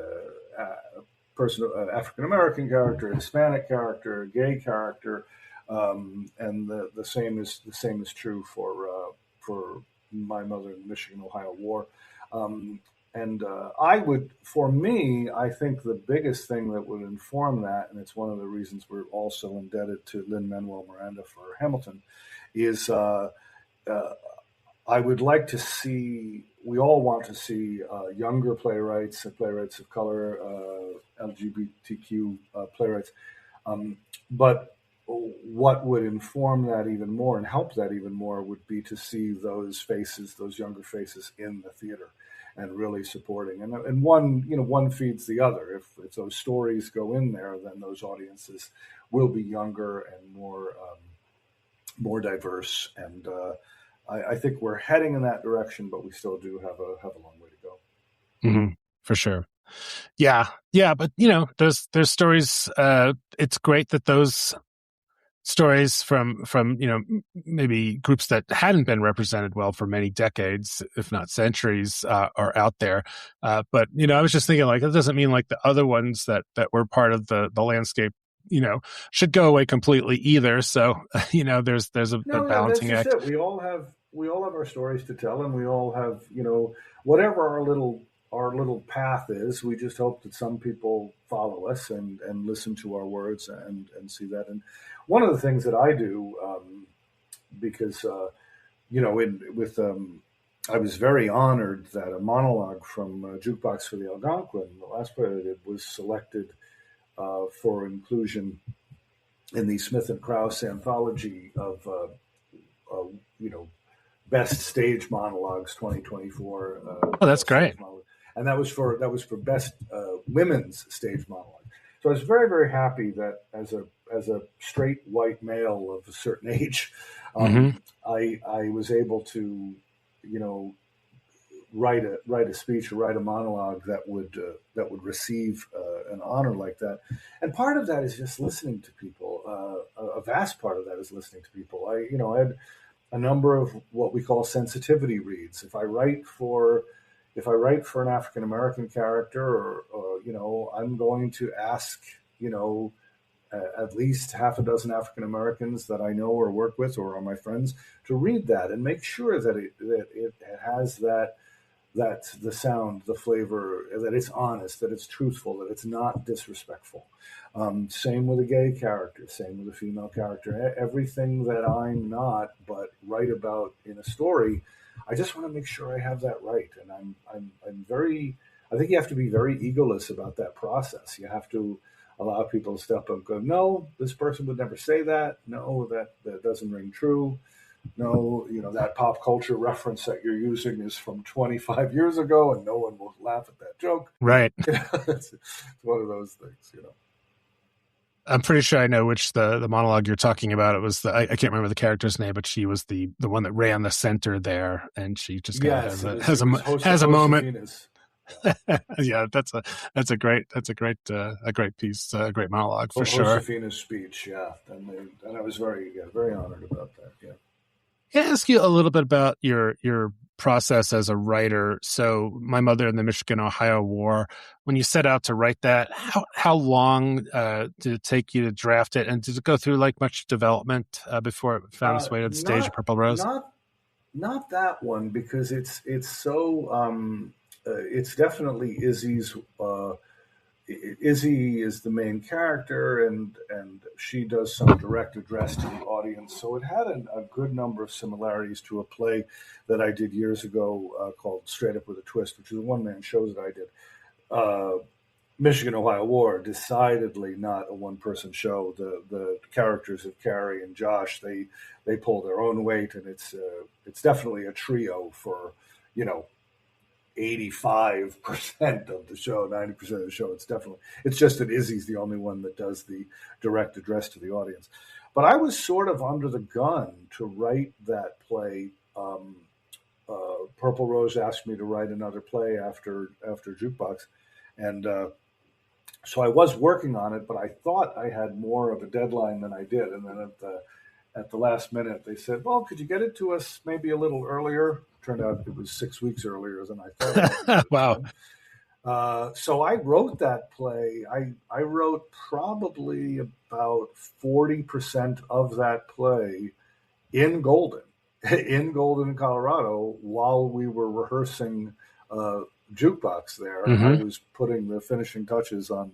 African American character, Hispanic character, gay character, and the same is true for My Mother in the Michigan-Ohio War. And I think the biggest thing that would inform that, and it's one of the reasons we're also indebted to Lin-Manuel Miranda for Hamilton, is I would like to see, we all want to see younger playwrights of color, LGBTQ playwrights. But what would inform that even more and help that even more would be to see those younger faces in the theater and really supporting. And one feeds the other. If those stories go in there, then those audiences will be younger and more more diverse, and I think we're heading in that direction, but we still do have a long way to go. Mm-hmm. For sure. Yeah. But there's stories. It's great that those stories from maybe groups that hadn't been represented well for many decades, if not centuries, are out there. But I was just thinking, like, it doesn't mean like the other ones that were part of the landscape should go away completely either. So there's a balancing that's act. just it. We all have our stories to tell, and we all have whatever our little path is. We just hope that some people follow us and listen to our words and see that. And one of the things that I do, because I was very honored that a monologue from A Jukebox for the Algonquin, the last play I did, was selected for inclusion in the Smith and Krause anthology of best stage monologues 2024. Oh, that's great. And that was for best women's stage monologue. So I was very, very happy that as a straight white male of a certain age, I was able to write a speech or write a monologue that would receive an honor like that. And part of that is just listening to people. A vast part of that is listening to people. I had a number of what we call sensitivity reads. If I write for an African American character, or I'm going to ask at least half a dozen African Americans that I know or work with or are my friends to read that and make sure that it has that's the sound, the flavor, that it's honest, that it's truthful, that it's not disrespectful. Same with a gay character, same with a female character. Everything that I'm not, but write about in a story, I just want to make sure I have that right. And I think you have to be very egoless about that process. You have to allow people to step up and go, no, this person would never say that. No, that doesn't ring true. No, that pop culture reference that you're using is from 25 years ago and no one will laugh at that joke. Right. It's one of those things, I'm pretty sure I know which the monologue you're talking about. It was I can't remember the character's name, but she was the one that ran the center there, and she just kind of has a moment. Yeah, that's a great piece, a great monologue for sure. Josefina's speech, yeah, and I was very honored about that. Yeah. Can I ask you a little bit about your process as a writer? So, My Mother in the Michigan-Ohio War, when you set out to write that, how long did it take you to draft it, and did it go through like much development before it found its way to the stage of Purple Rose? Not that one, because it's so it's definitely Izzy's. Izzy is the main character, and she does some direct address to the audience. So it had a good number of similarities to a play that I did years ago called Straight Up with a Twist, which is a one-man show that I did. Michigan-Ohio War, decidedly not a one-person show. The characters of Carrie and Josh, they pull their own weight, and it's definitely a trio for 85% of the show, 90% of the show. It's just that Izzy's the only one that does the direct address to the audience. But I was sort of under the gun to write that play. Purple Rose asked me to write another play after Jukebox. And so I was working on it, but I thought I had more of a deadline than I did. And then at the last minute, they said, well, could you get it to us maybe a little earlier? Turned out it was 6 weeks earlier than I thought. Wow. So I wrote that play. I wrote probably about 40% of that play in Golden, Colorado, while we were rehearsing Jukebox there. I was putting the finishing touches on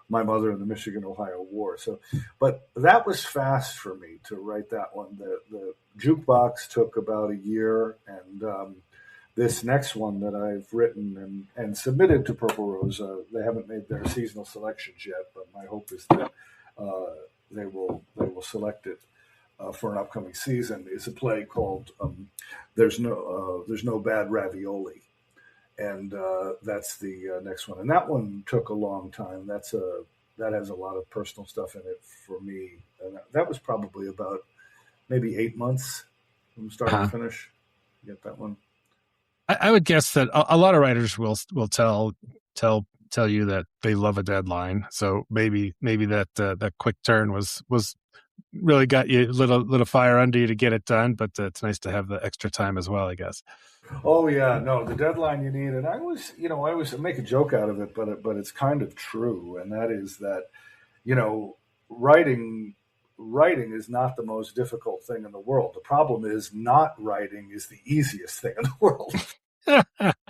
My Mother in the Michigan-Ohio War. So, but that was fast for me to write that one. The Jukebox took about a year, and this next one that I've written and submitted to Purple Rose, they haven't made their seasonal selections yet, but my hope is that they will select it for an upcoming season. Is a play called There's No Bad Ravioli. And that's the next one. And that one took a long time. That has a lot of personal stuff in it for me. And that was probably about maybe 8 months from start to finish to get that one. I would guess that a lot of writers will tell you that they love a deadline. So maybe that quick turn was really got you a little fire under you to get it done. But it's nice to have the extra time as well, I guess. Oh yeah, no, the deadline you need, and I always make a joke out of it, but it's kind of true, and that is that, writing is not the most difficult thing in the world. The problem is not writing is the easiest thing in the world.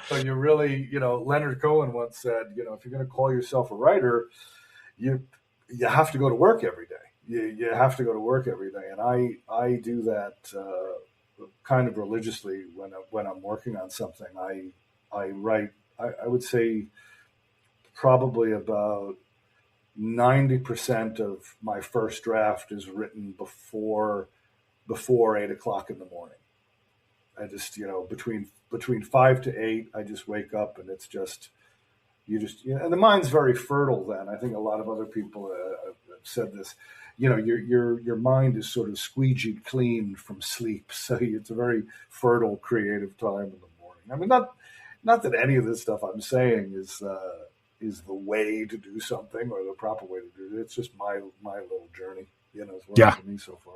So you really, Leonard Cohen once said, if you're going to call yourself a writer, you have to go to work every day. You have to go to work every day, and I do that kind of religiously when I'm working on something. I write. I would say probably about 90% of my first draft is written before 8:00 in the morning. I just between 5 to 8, I just wake up and it's just and the mind's very fertile then. I think a lot of other people have said this. Your mind is sort of squeegeed clean from sleep, so it's a very fertile, creative time in the morning. I mean, not that any of this stuff I'm saying is the way to do something or the proper way to do it. It's just my little journey. It's worked for me so far.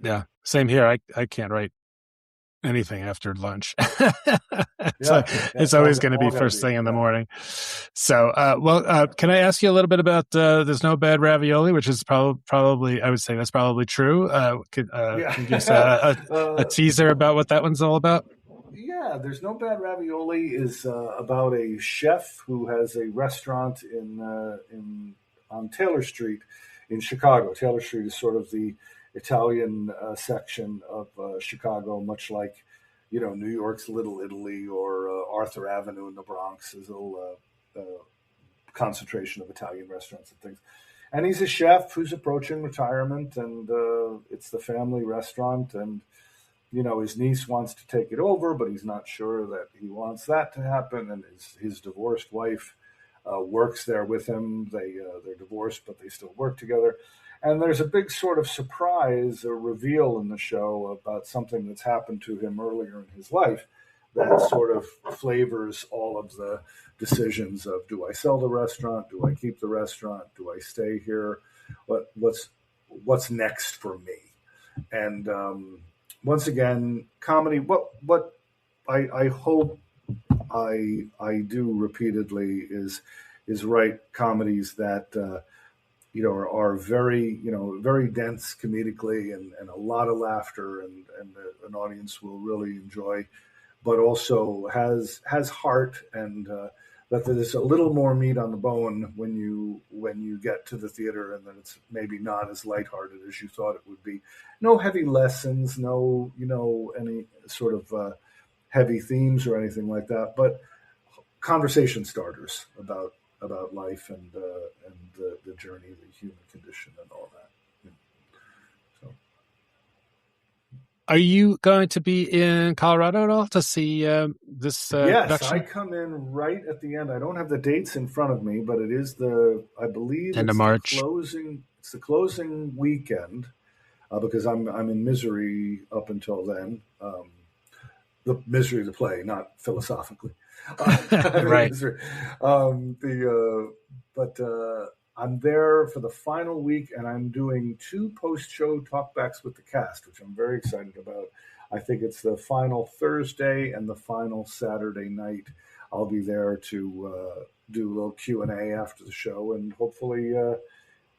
Yeah, same here. I can't write anything after lunch. It's always going to be first thing in the morning. So, can I ask you a little bit about There's No Bad Ravioli, which is probably I would say that's probably true. Can you give us a teaser about what that one's all about? Yeah, There's No Bad Ravioli is about a chef who has a restaurant on Taylor Street in Chicago. Taylor Street is sort of the Italian section of Chicago, much like New York's Little Italy or Arthur Avenue in the Bronx is a concentration of Italian restaurants and things. And he's a chef who's approaching retirement, and it's the family restaurant, and his niece wants to take it over, but he's not sure that he wants that to happen. And his divorced wife works there with him. They're divorced, but they still work together. And there's a big sort of surprise or reveal in the show about something that's happened to him earlier in his life that sort of flavors all of the decisions of, do I sell the restaurant? Do I keep the restaurant? Do I stay here? What's next for me? And once again, comedy. What I hope I do repeatedly is write comedies that are very very dense comedically and a lot of laughter and an audience will really enjoy, but also has heart and that there's a little more meat on the bone when you get to the theater, and that it's maybe not as lighthearted as you thought it would be. No heavy lessons, no any sort of heavy themes or anything like that, but conversation starters about life and the journey, the human condition, and all that. So, are you going to be in Colorado at all to see this yes, production? I come in right at the end. I don't have the dates in front of me, but it is I believe end of March. It's the closing weekend because I'm in Misery up until then. The Misery of the play, not philosophically. Right. But I'm there for the final week, and I'm doing 2 post-show talkbacks with the cast, which I'm very excited about. I think it's the final Thursday and the final Saturday night. I'll be there to do a little Q&A after the show, and hopefully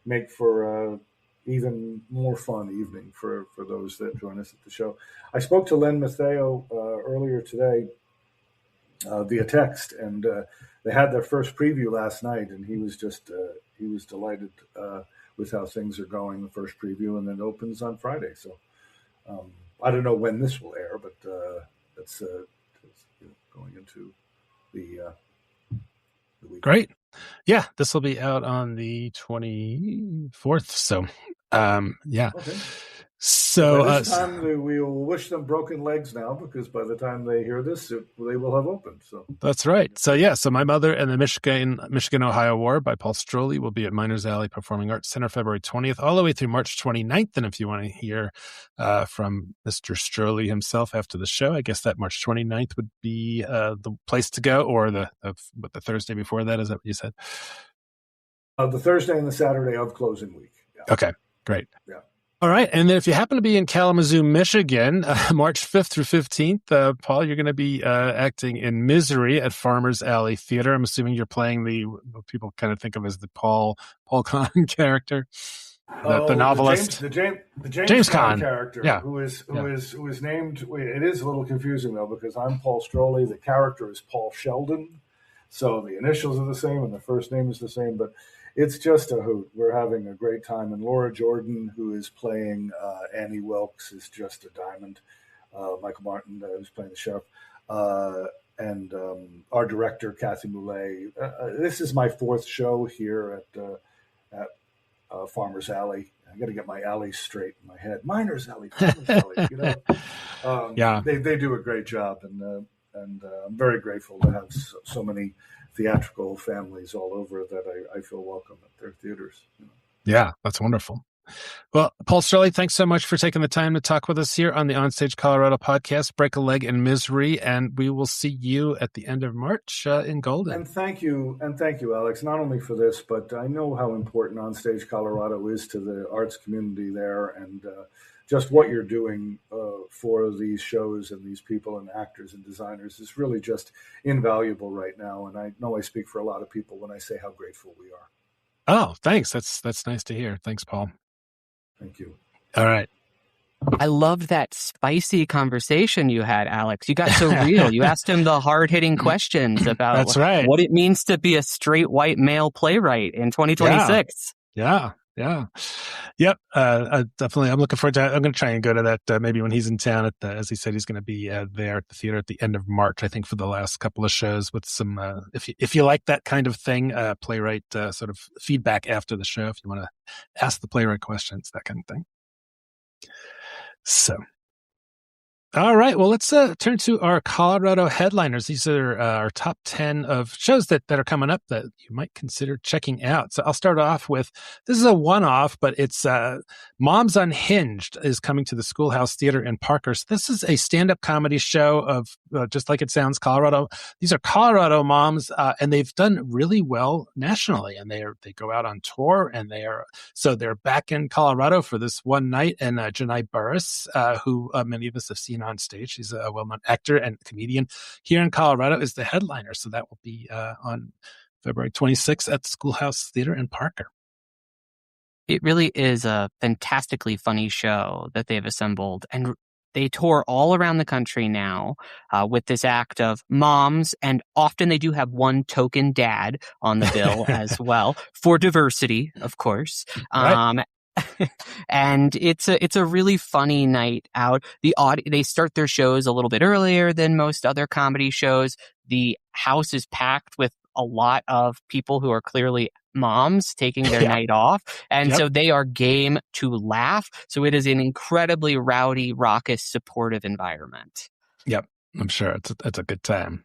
make for even more fun evening for those that join us at the show. I spoke to Len Matheo earlier today via text, and they had their first preview last night, and he was delighted with how things are going, the first preview, and then it opens on Friday. So I don't know when this will air, but it's going into the week. Great. Yeah, this will be out on the 24th. So, yeah. Okay. So by this time, we will wish them broken legs now, because by the time they hear this, they will have opened. So that's right. So so My Mother and the Michigan-Ohio War by Paul Stroili will be at Miners Alley Performing Arts Center February 20th, all the way through March 29th. And if you want to hear from Mr. Stroili himself after the show, I guess that March 29th would be the place to go, or the Thursday before that. Is that what you said? The Thursday and the Saturday of closing week. Yeah. Okay, great. Yeah. All right. And then if you happen to be in Kalamazoo, Michigan, March 5th through 15th, Paul, you're going to be acting in Misery at Farmers Alley Theater. I'm assuming you're playing what people kind of think of as the Paul Kahn character, the novelist. The James Caan character, yeah. who is named. It is a little confusing, though, because I'm Paul Stroili. The character is Paul Sheldon. So the initials are the same and the first name is the same, but it's just a hoot. We're having a great time. And Laura Jordan, who is playing Annie Wilkes, is just a diamond. Michael Martin, who's playing the sheriff. And our director, Kathy Moulet. This is my fourth show here at Farmers Alley. I got to get my alleys straight in my head. Miners Alley, Farmers Alley, Yeah. They do a great job. And I'm very grateful to have so many theatrical families all over that I feel welcome at their theaters. Yeah, that's wonderful. Well, Paul Stroili, thanks so much for taking the time to talk with us here on the OnStage Colorado podcast, Break a Leg in Misery, and we will see you at the end of March in Golden. And thank you, Alex, not only for this, but I know how important OnStage Colorado is to the arts community there, and just what you're doing for these shows and these people and actors and designers is really just invaluable right now. And I know I speak for a lot of people when I say how grateful we are. Oh, thanks. That's nice to hear. Thanks, Paul. Thank you. All right. I loved that spicy conversation you had, Alex. You got so real. You asked him the hard-hitting questions about That's right. what it means to be a straight white male playwright in 2026. Yeah. Yep. Definitely. I'm looking forward to. I'm going to try and go to that maybe when he's in town. As he said, he's going to be there at the theater at the end of March. I think for the last couple of shows with some. If you like that kind of thing, playwright sort of feedback after the show. If you want to ask the playwright questions, that kind of thing. So. All right. Well, let's turn to our Colorado headliners. These are our top 10 of shows that are coming up that you might consider checking out. So I'll start off with, this is a one-off, but it's Moms Unhinged is coming to the Schoolhouse Theater in Parker. So this is a stand-up comedy show of, just like it sounds, Colorado. These are Colorado moms, and they've done really well nationally. And they go out on tour, and they're back in Colorado for this one night. And Janai Burris, who many of us have seen on stage. She's a well-known actor and comedian here in Colorado, is the headliner. So that will be on February 26th at the Schoolhouse Theater in Parker. It really is a fantastically funny show that they've assembled, and they tour all around the country now with this act of moms, and often they do have one token dad on the bill as well, for diversity, of course. Right. And it's a really funny night out. They start their shows a little bit earlier than most other comedy shows. The house is packed with a lot of people who are clearly moms taking their night off. And so they are game to laugh. So it is an incredibly rowdy, raucous, supportive environment. Yep. I'm sure it's a good time.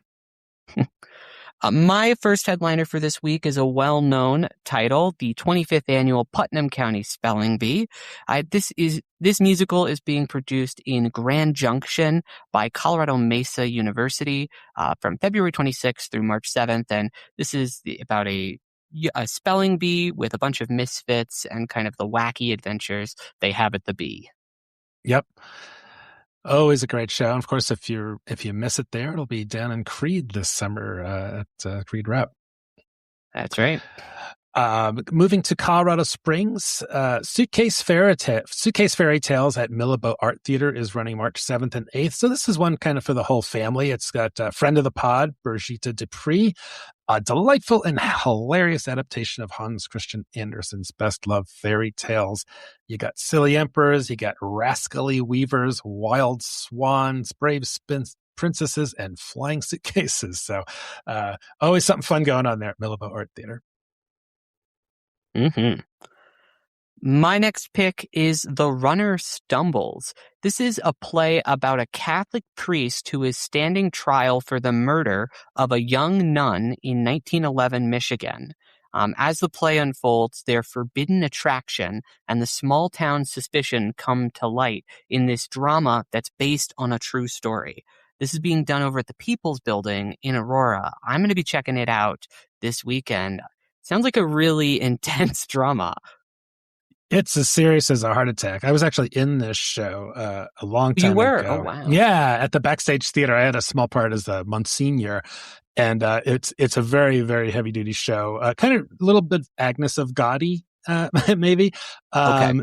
My first headliner for this week is a well-known title, the 25th annual Putnam County Spelling Bee. This musical is being produced in Grand Junction by Colorado Mesa University from February 26th through March 7th, and this is about a spelling bee with a bunch of misfits and kind of the wacky adventures they have at the bee. Yep. Always a great show. And of course, if you miss it there, it'll be down in Creed this summer at Creed Rep. That's right. Moving to Colorado Springs, Suitcase Fairy Tales at Millabo Art Theater is running March 7th and 8th. So this is one kind of for the whole family. It's got friend of the pod, Brigitte Dupree, a delightful and hilarious adaptation of Hans Christian Andersen's best-loved fairy tales. You got silly emperors, you got rascally weavers, wild swans, brave princesses, and flying suitcases. So always something fun going on there at Millabo Art Theater. Mm-hmm. My next pick is The Runner Stumbles. This is a play about a Catholic priest who is standing trial for the murder of a young nun in 1911 Michigan. As the play unfolds, their forbidden attraction and the small town suspicion come to light in this drama that's based on a true story. This is being done over at the People's Building in Aurora. I'm going to be checking it out this weekend. Sounds like a really intense drama. It's as serious as a heart attack. I was actually in this show a long time You were? ago. Oh, wow. Yeah, at the Backstage Theater. I had a small part as the Monsignor. And it's a very, very heavy-duty show. Kind of a little bit Agnes of Gaudy, maybe. Okay.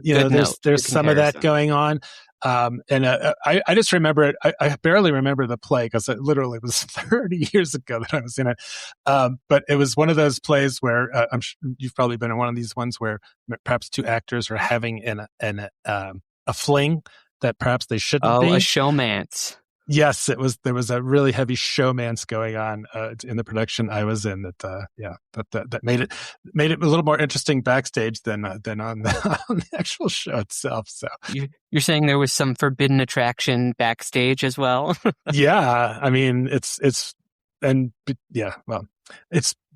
There's some of that going on. I just remember it. I barely remember the play because it literally was 30 years ago that I was in it. But it was one of those plays where I'm sure you've probably been in one of these ones where perhaps two actors are having a fling that perhaps they shouldn't be. Oh, a showmance. Yes, there was a really heavy showmance going on in the production I was in. That made it a little more interesting backstage than on the actual show itself. So you're saying there was some forbidden attraction backstage as well? Yeah, I mean it's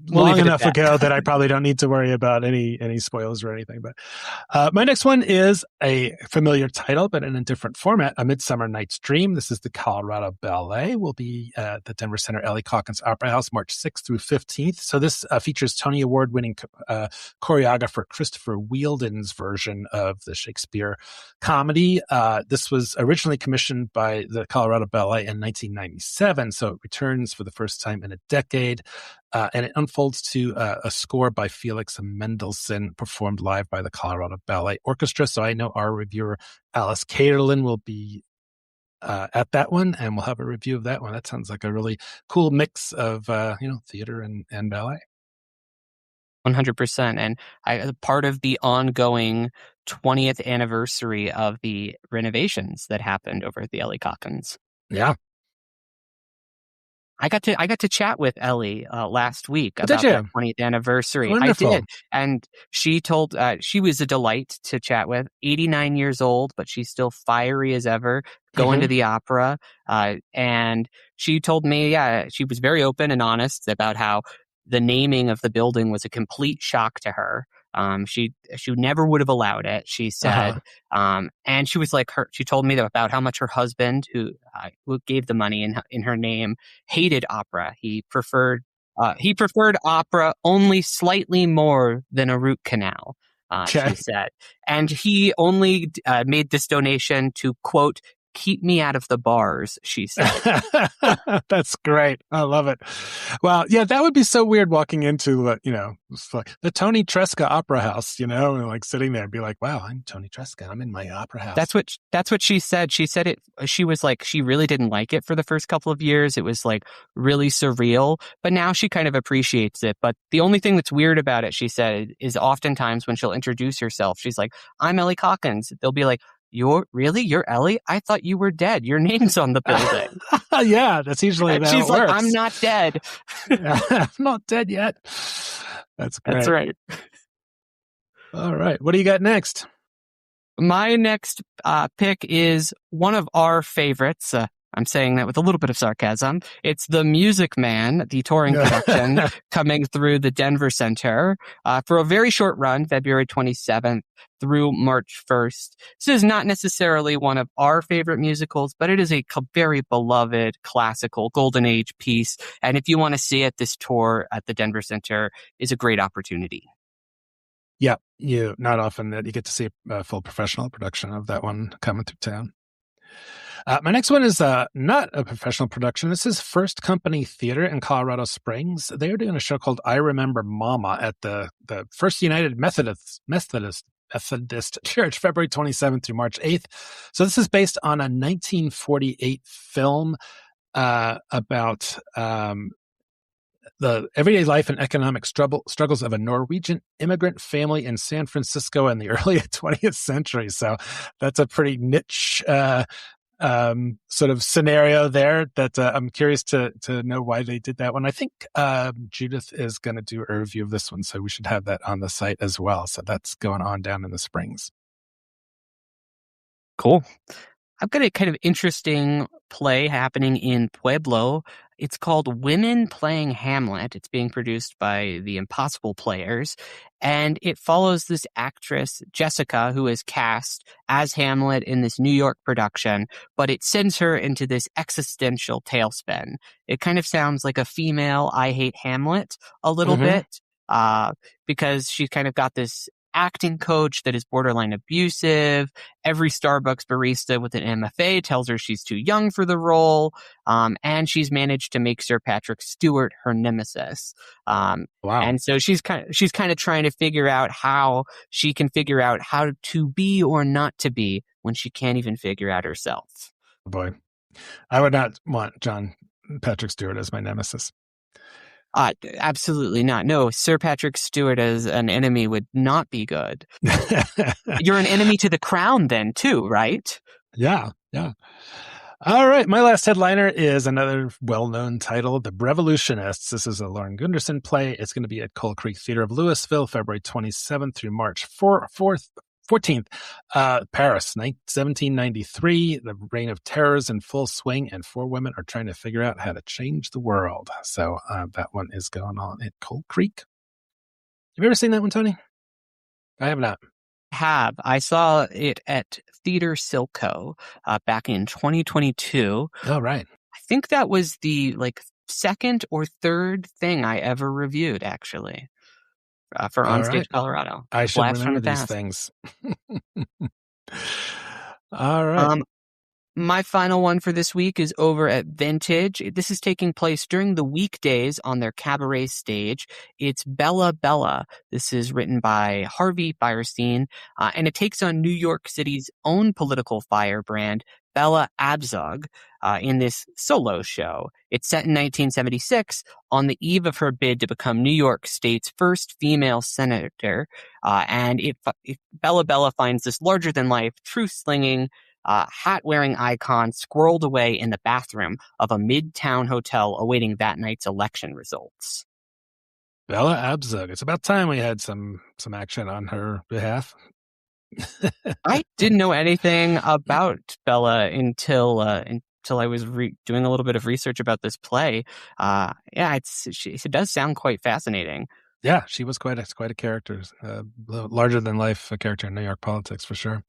long enough ago that I probably don't need to worry about any spoilers or anything. But my next one is a familiar title, but in a different format, A Midsummer Night's Dream. This is the Colorado Ballet. Will be at the Denver Center Ellie Calkins Opera House, March 6th through 15th. So this features Tony Award-winning choreographer Christopher Wheeldon's version of the Shakespeare comedy. This was originally commissioned by the Colorado Ballet in 1997, so it returns for the first time in a decade. And it unfolds to a score by Felix Mendelssohn, performed live by the Colorado Ballet Orchestra. So I know our reviewer, Alice Caterlin, will be at that one, and we'll have a review of that one. That sounds like a really cool mix of theater and ballet. 100%. And part of the ongoing 20th anniversary of the renovations that happened over at the Ellie Calkins. Yeah. I got to chat with Ellie last week about the 20th anniversary. Wonderful. I did. And she told, she was a delight to chat with, 89 years old, but she's still fiery as ever, going to the opera. And she told me, she was very open and honest about how the naming of the building was a complete shock to her. She never would have allowed it, she said. And she was like, she told me about how much her husband, who gave the money in her name, hated opera. He preferred opera only slightly more than a root canal, she said. And he only made this donation to, quote, keep me out of the bars, she said. That's great. I love it. Well, yeah, that would be so weird walking into, like the Toni Tresca Opera House, and like sitting there and be like, wow, I'm Toni Tresca. I'm in my opera house. That's what she said. She said she was like, she really didn't like it for the first couple of years. It was like really surreal, but now she kind of appreciates it. But the only thing that's weird about it, she said, is oftentimes when she'll introduce herself, she's like, I'm Ellie Calkins. They'll be like, You're Ellie? I thought you were dead. Your name's on the building. Yeah, that's usually how she's it like, works. I'm not dead. I'm not dead yet. That's great. That's right. All right. What do you got next? My next pick is one of our favorites. I'm saying that with a little bit of sarcasm. It's The Music Man, the touring production coming through the Denver Center for a very short run, February 27th through March 1st. This is not necessarily one of our favorite musicals, but it is a very beloved classical golden age piece. And if you want to see it, this tour at the Denver Center is a great opportunity. Yeah, not often that you get to see a full professional production of that one coming through town. My next one is not a professional production. This is First Company Theater in Colorado Springs. They're doing a show called I Remember Mama at the First United Methodist Church, February 27th through March 8th. So this is based on a 1948 film about the everyday life and economic struggles of a Norwegian immigrant family in San Francisco in the early 20th century. So that's a pretty niche sort of scenario there that I'm curious to know why they did that one. I think Judith is going to do a review of this one, so we should have that on the site as well. So that's going on down in the Springs. Cool. I've got a kind of interesting play happening in Pueblo. It's called Women Playing Hamlet. It's being produced by the Impossible Players, and it follows this actress, Jessica, who is cast as Hamlet in this New York production, but it sends her into this existential tailspin. It kind of sounds like a female I Hate Hamlet a little bit, because she's kind of got this acting coach that is borderline abusive. Every Starbucks barista with an MFA tells her she's too young for the role. And she's managed to make Sir Patrick Stewart her nemesis. Wow. And so she's kind of trying to figure out how she can figure out how to be or not to be when she can't even figure out herself. Boy, I would not want John Patrick Stewart as my nemesis. Absolutely not. No, Sir Patrick Stewart as an enemy would not be good. You're an enemy to the crown then, too, right? Yeah. All right. My last headliner is another well-known title, The Revolutionists. This is a Lauren Gunderson play. It's going to be at Coal Creek Theater of Louisville, February 27th through March 14th. Paris, 1793. The reign of terror is in full swing, and 4 women are trying to figure out how to change the world. So that one is going on at Coal Creek. Have you ever seen that one, Toni? I have not. I saw it at Theater Silco back in 2022. Oh, right. I think that was the second or third thing I ever reviewed, actually. For OnStage Colorado. I should remember these things. All right. My final one for this week is over at Vintage. This is taking place during the weekdays on their cabaret stage. It's Bella Bella. This is written by Harvey Fierstein, and it takes on New York City's own political firebrand, Bella Abzug, in this solo show. It's set in 1976 on the eve of her bid to become New York State's first female senator. And Bella Bella finds this larger-than-life, truth-slinging, hat-wearing icon squirreled away in the bathroom of a midtown hotel awaiting that night's election results. Bella Abzug. It's about time we had some action on her behalf. I didn't know anything about Bella until I was doing a little bit of research about this play. It does sound quite fascinating. Yeah, she was quite a character, larger than life character in New York politics for sure.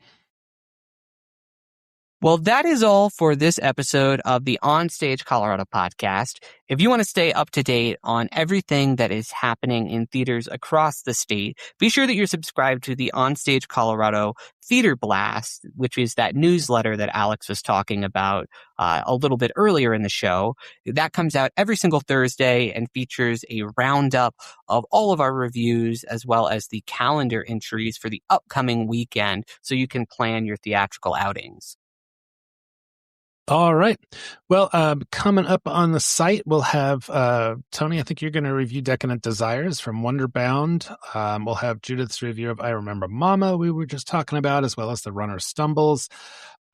Well, that is all for this episode of the OnStage Colorado podcast. If you want to stay up to date on everything that is happening in theaters across the state, be sure that you're subscribed to the OnStage Colorado Theater Blast, which is that newsletter that Alex was talking about a little bit earlier in the show. That comes out every single Thursday and features a roundup of all of our reviews as well as the calendar entries for the upcoming weekend so you can plan your theatrical outings. All right. Well, coming up on the site, we'll have Toni, I think you're going to review Decadent Desires from Wonderbound. We'll have Judith's review of I Remember Mama, we were just talking about, as well as The Runner Stumbles.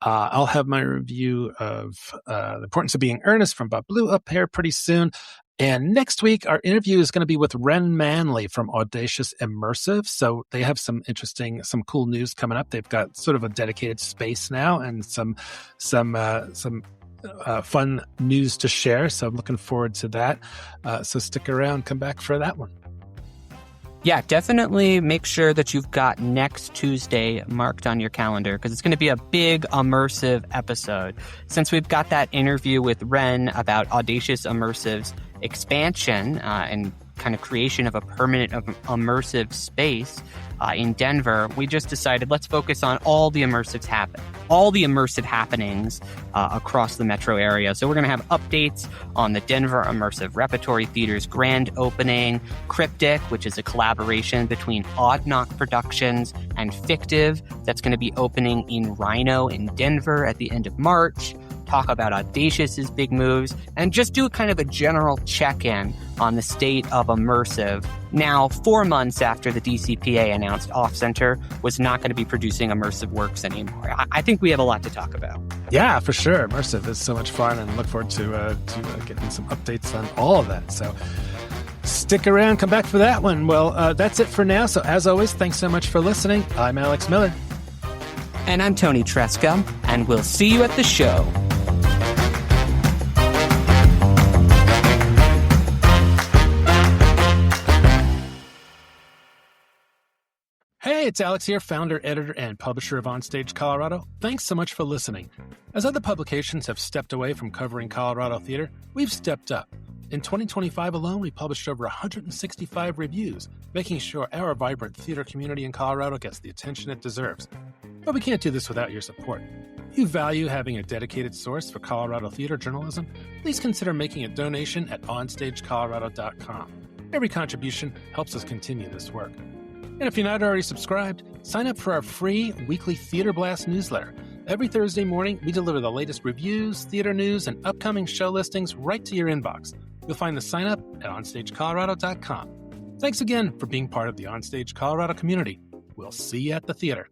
I'll have my review of The Importance of Being Earnest from Bob Blue up here pretty soon. And next week, our interview is going to be with Ren Manley from Audacious Immersive. So they have some cool news coming up. They've got sort of a dedicated space now and some fun news to share. So I'm looking forward to that. So stick around, come back for that one. Yeah, definitely make sure that you've got next Tuesday marked on your calendar because it's going to be a big immersive episode. Since we've got that interview with Ren about Audacious Immersive's expansion and kind of creation of a permanent immersive space in Denver, we just decided let's focus on all the immersive happenings across the metro area. So we're going to have updates on the Denver Immersive Repertory Theater's grand opening, Cryptic, which is a collaboration between Odd Knock Productions and Fictive. That's going to be opening in Rhino in Denver at the end of March. talk about Audacious's big moves, and just do kind of a general check-in on the state of immersive now 4 months after the DCPA announced Off Center was not going to be producing immersive works anymore. I think we have a lot to talk about. Yeah, for sure. Immersive is so much fun, and look forward to getting some updates on all of that. So stick around, come back for that one. Well, that's it for now. So as always, thanks so much for listening. I'm Alex Miller. And I'm Toni Tresca, and we'll see you at the show. Hey, it's Alex here, founder, editor, and publisher of OnStage Colorado. Thanks so much for listening. As other publications have stepped away from covering Colorado theater, we've stepped up. In 2025 alone, we published over 165 reviews, making sure our vibrant theater community in Colorado gets the attention it deserves. But we can't do this without your support. If you value having a dedicated source for Colorado theater journalism, please consider making a donation at onstagecolorado.com. Every contribution helps us continue this work. And if you're not already subscribed, sign up for our free weekly Theater Blast newsletter. Every Thursday morning, we deliver the latest reviews, theater news, and upcoming show listings right to your inbox. You'll find the sign up at onstagecolorado.com. Thanks again for being part of the OnStage Colorado community. We'll see you at the theater.